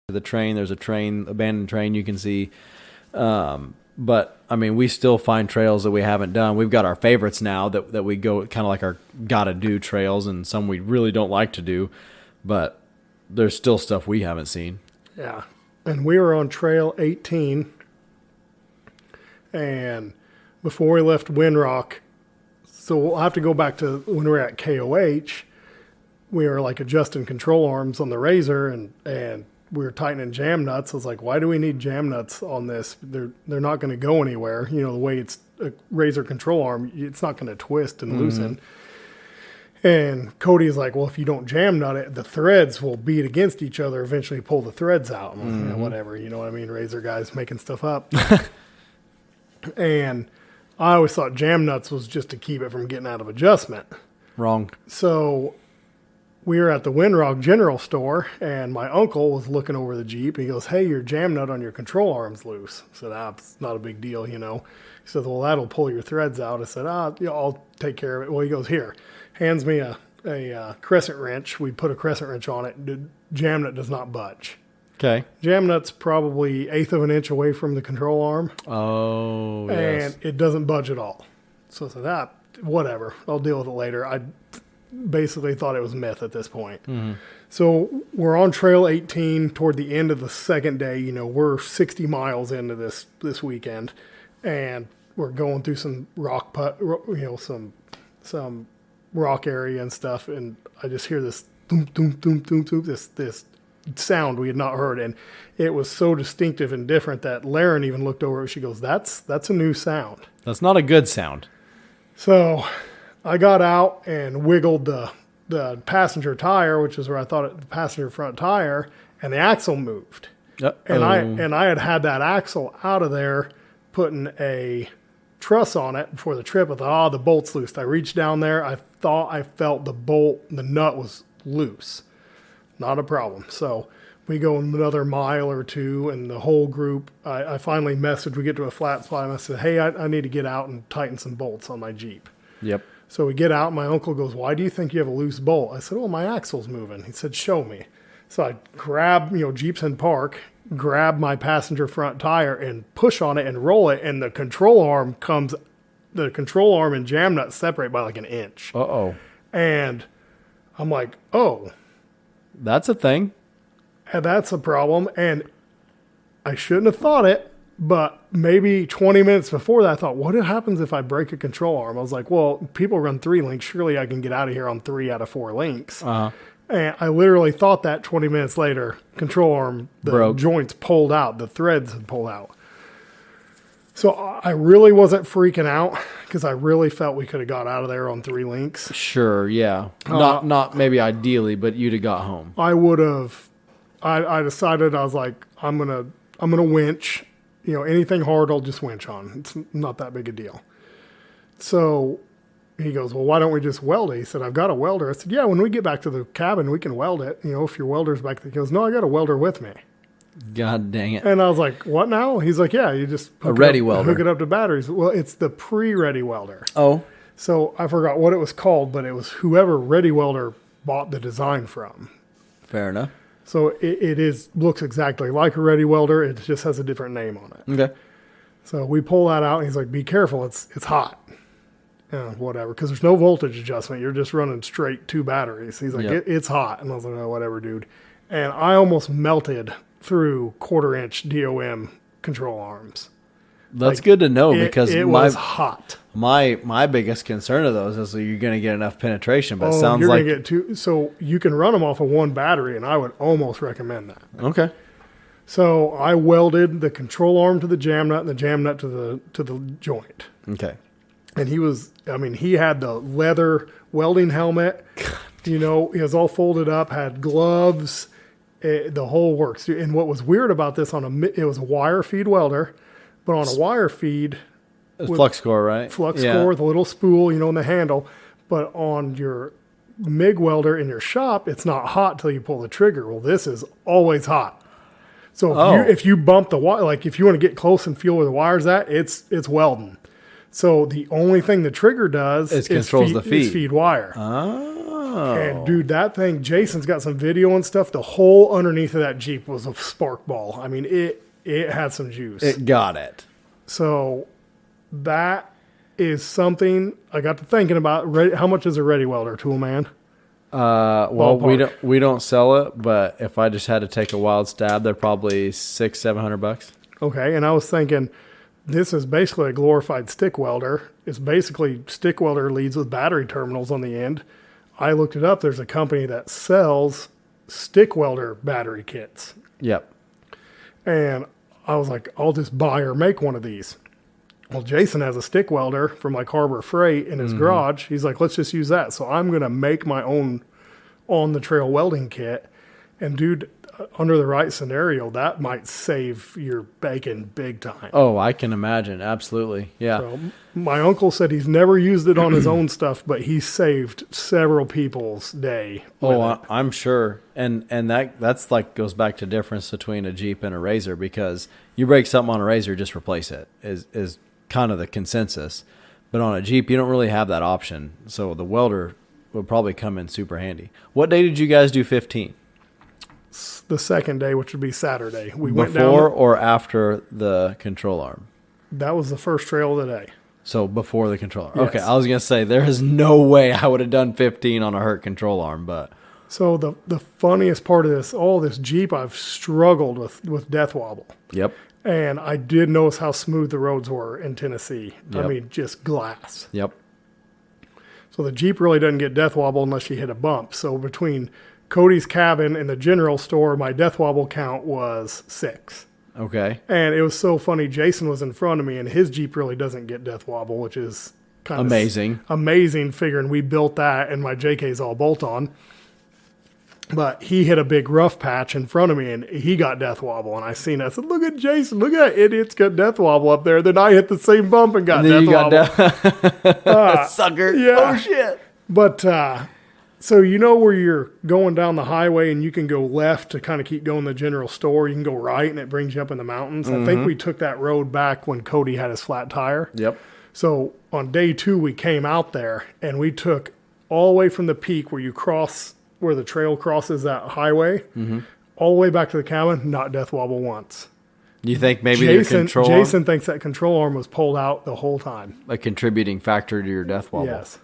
The train, there's a train, abandoned train you can see. But, I mean, we still find trails that we haven't done. We've got our favorites now that we go, kind of like our gotta-do trails, and some we really don't like to do. But there's still stuff we haven't seen. Yeah. And we were on Trail 18. And before we left Windrock, so we'll have to go back to when we were at KOH. We were like adjusting control arms on the Razor, and we were tightening jam nuts. I was like, why do we need jam nuts on this? They're not going to go anywhere. You know, the way it's a Razor control arm, it's not going to twist and loosen. And Cody's like, well, if you don't jam nut it, the threads will beat against each other, eventually pull the threads out. I'm like, yeah, whatever, you know what I mean? Razor guys making stuff up. And I always thought jam nuts was just to keep it from getting out of adjustment. Wrong. So we were at the Windrock General Store, and my uncle was looking over the Jeep. He goes, hey, your jam nut on your control arm's loose. I said, it's not a big deal, you know. He said, well, that'll pull your threads out. I said, yeah, I'll take care of it. Well, he goes, here, hands me a crescent wrench. We put a crescent wrench on it. The jam nut does not budge. Okay. Jam nut's probably 1/8 of an inch away from the control arm. Oh, yes. And it doesn't budge at all. So I said, whatever. I'll deal with it later. I basically thought it was myth at this point. So we're on Trail 18 toward the end of the second day. You know, we're 60 miles into this weekend, and we're going through some rock some rock area and stuff, and I just hear this doom doom doom doom doom, this sound we had not heard, and it was so distinctive and different that Laren even looked over. She goes, "That's a new sound. That's not a good sound." So I got out and wiggled the passenger tire, which is where I thought the passenger front tire, and the axle moved. And I had that axle out of there, putting a truss on it before the trip. I thought, the bolt's loose. I reached down there. I thought I felt the nut was loose. Not a problem. So we go another mile or two, and the whole group, I finally messaged. We get to a flat spot, and I said, hey, I need to get out and tighten some bolts on my Jeep. Yep. So we get out, and my uncle goes, why do you think you have a loose bolt? I said, oh, my axle's moving. He said, show me. So I grab, Jeep's in park, grab my passenger front tire and push on it and roll it, and the control arm and jam nut separate by like an inch. Uh-oh. And I'm like, oh. That's a thing. And that's a problem. And I shouldn't have thought it, but maybe 20 minutes before that, I thought, what happens if I break a control arm? I was like, well, people run 3 links. Surely I can get out of here on 3 out of 4 links. Uh-huh. And I literally thought that 20 minutes later, control arm, the broke. Joints pulled out, the threads had pulled out. So I really wasn't freaking out because I really felt we could have got out of there on 3 links. Sure, yeah. Not maybe ideally, but you'd have got home. I would have. I decided, I was like, I'm gonna winch. Anything hard, I'll just winch on. It's not that big a deal. So he goes, well, why don't we just weld it? He said, I've got a welder. I said, yeah, when we get back to the cabin, we can weld it. If your welder's back there. He goes, no, I got a welder with me. God dang it. And I was like, what now? He's like, yeah, you just welder. Hook it up to batteries. Well, it's the pre-ready welder. Oh. So I forgot what it was called, but it was whoever Ready Welder bought the design from. Fair enough. So it looks exactly like a Ready Welder. It just has a different name on it. Okay. So we pull that out, and he's like, be careful, it's hot. Whatever, because there's no voltage adjustment. You're just running straight 2 batteries. He's like, Yep. It's hot. And I was like, oh, whatever, dude. And I almost melted through 1/4-inch DOM control arms. That's good to know because it was hot. My biggest concern of those is that you're going to get enough penetration, but it sounds you're like gonna get 2. So you can run them off of 1 battery, and I would almost recommend that. Okay. So I welded the control arm to the jam nut and the jam nut to the joint. Okay. And he had the leather welding helmet. He was all folded up, had gloves, the whole works. And what was weird about this, it was a wire feed welder, but on a wire feed, flux core, right? Flux core with a little spool, in the handle. But on your MIG welder in your shop, it's not hot till you pull the trigger. Well, this is always hot. So if you bump the wire, like if you want to get close and feel where the wire's at, it's welding. So the only thing the trigger does is feed wire. Oh. And dude, that thing, Jason's got some video and stuff. The whole underneath of that Jeep was a spark ball. I mean, it had some juice. It got it. So that is something I got to thinking about. How much is a Ready Welder tool, man? Well, Ballpark. we don't sell it, but if I just had to take a wild stab, they're probably $600-700. Okay, and I was thinking, this is basically a glorified stick welder. It's basically stick welder leads with battery terminals on the end. I looked it up. There's a company that sells stick welder battery kits. Yep. And I was like, I'll just buy or make one of these. Well, Jason has a stick welder from like Harbor Freight in his garage. He's like, let's just use that. So I'm going to make my own on-the-trail welding kit. And dude, under the right scenario, that might save your bacon big time. Oh, I can imagine. Absolutely. Yeah. So my uncle said he's never used it on his own stuff, but he saved several people's day. I'm sure. And that's like goes back to difference between a Jeep and a Razor, because you break something on a Razor, just replace it is kind of the consensus. But on a Jeep, you don't really have that option. So the welder would probably come in super handy. What day did you guys do 15? The second day, which would be Saturday. We Before went down or after the control arm? That was the first trail of the day. So before the control arm. Yes. Okay, I was going to say, there is no way I would have done 15 on a hurt control arm, but... So the funniest part of this Jeep, I've struggled with death wobble. Yep. And I did notice how smooth the roads were in Tennessee. Yep. I mean, just glass. Yep. So the Jeep really doesn't get death wobble unless you hit a bump. So between Cody's cabin and the general store, my death wobble count was 6. Okay. And it was so funny. Jason was in front of me, and his Jeep really doesn't get death wobble, which is kind of amazing, figuring we built that, and my JK's all bolt-on. But he hit a big rough patch in front of me, and he got death wobble. And I seen it. I said, look at Jason. Look at that idiot's got death wobble up there. Then I hit the same bump and got death wobble. Sucker. Yeah. Oh, shit. But so you know where you're going down the highway and you can go left to kind of keep going to the general store. You can go right, and it brings you up in the mountains. I think we took that road back when Cody had his flat tire. Yep. So on day 2, we came out there, and we took all the way from the peak where you cross, where the trail crosses that highway, all the way back to the cabin, not death wobble once. You think maybe your control arm, Jason thinks that control arm was pulled out the whole time. a contributing factor to your death wobble? Yes.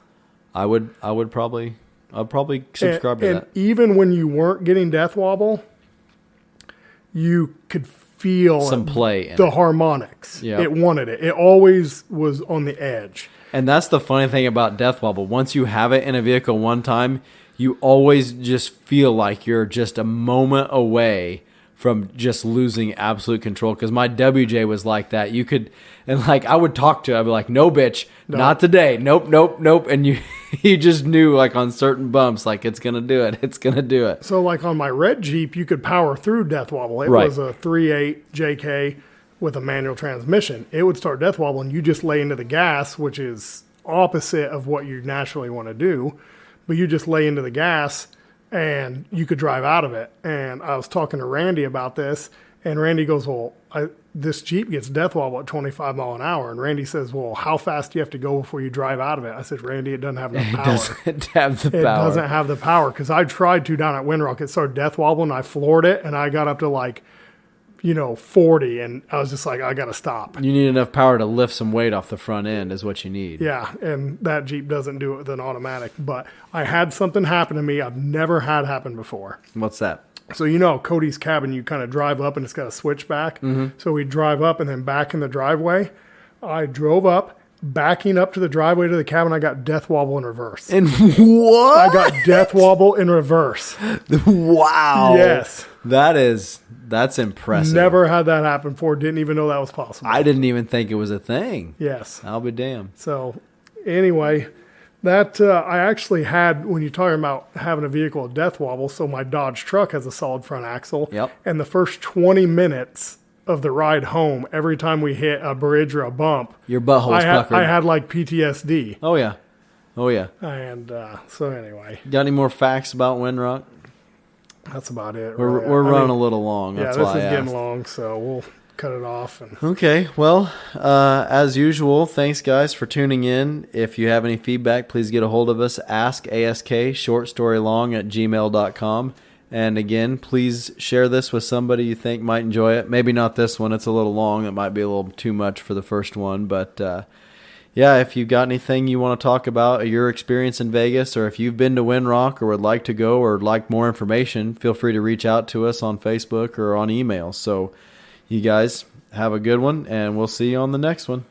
I'd probably subscribe to and that. even when you weren't getting death wobble, you could feel Some play in the it. harmonics. Yep. It wanted it. It always was on the edge. And that's the funny thing about death wobble. Once you have it in a vehicle one time, you always just feel like you're just a moment away from just losing absolute control. Because my WJ was like that. You could, and like I would talk to it, I'd be like, no, bitch, not today. Nope. And you just knew, like on certain bumps, like it's going to do it. It's going to do it. So like on my red Jeep, you could power through death wobble. It Right. was a 3.8 JK with a manual transmission. It would start death wobble, and you just lay into the gas, which is opposite of what you naturally want to do. But you just lay into the gas, and you could drive out of it. And I was talking to Randy about this, and Randy goes, well, this Jeep gets death wobble at 25 mile an hour. And Randy says, well, how fast do you have to go before you drive out of it? I said, Randy, it doesn't have enough power. Doesn't have the It power. doesn't have the power, because I tried to down at Windrock. It started death wobbling. I floored it, and I got up to 40, and I was just like, I got to stop. You need enough power to lift some weight off the front end is what you need. Yeah, and that Jeep doesn't do it with an automatic. But I had something happen to me I've never had happen before. What's that? So Cody's cabin, you kind of drive up, and it's got a switchback. So we drive up and then back in the driveway. I drove up, backing up to the driveway to the cabin. I got death wobble in reverse. And what? I got death wobble in reverse. Wow. Yes. That's impressive. Never had that happen before. Didn't even know that was possible. I didn't even think it was a thing. Yes. I'll be damned. So anyway, that I actually had, when you're talking about having a vehicle with death wobble, so my Dodge truck has a solid front axle. Yep. And the first 20 minutes of the ride home, every time we hit a bridge or a bump, Your butthole's puckered. I had like PTSD. Oh, yeah. And so anyway, Got any more facts about Windrock? that's about it. We're really. running a little long. Yeah, That's this why is I getting asked. long, so we'll cut it off. And Okay, well, as usual, thanks guys for tuning in. If you have any feedback, please get a hold of us. AskAskShortStoryLong@gmail.com. And again, please share this with somebody you think might enjoy it. Maybe not this one. It's a little long. It might be a little too much for the first one. But yeah, if you've got anything you want to talk about, your experience in Vegas, or if you've been to Windrock or would like to go or like more information, feel free to reach out to us on Facebook or on email. So you guys have a good one, and we'll see you on the next one.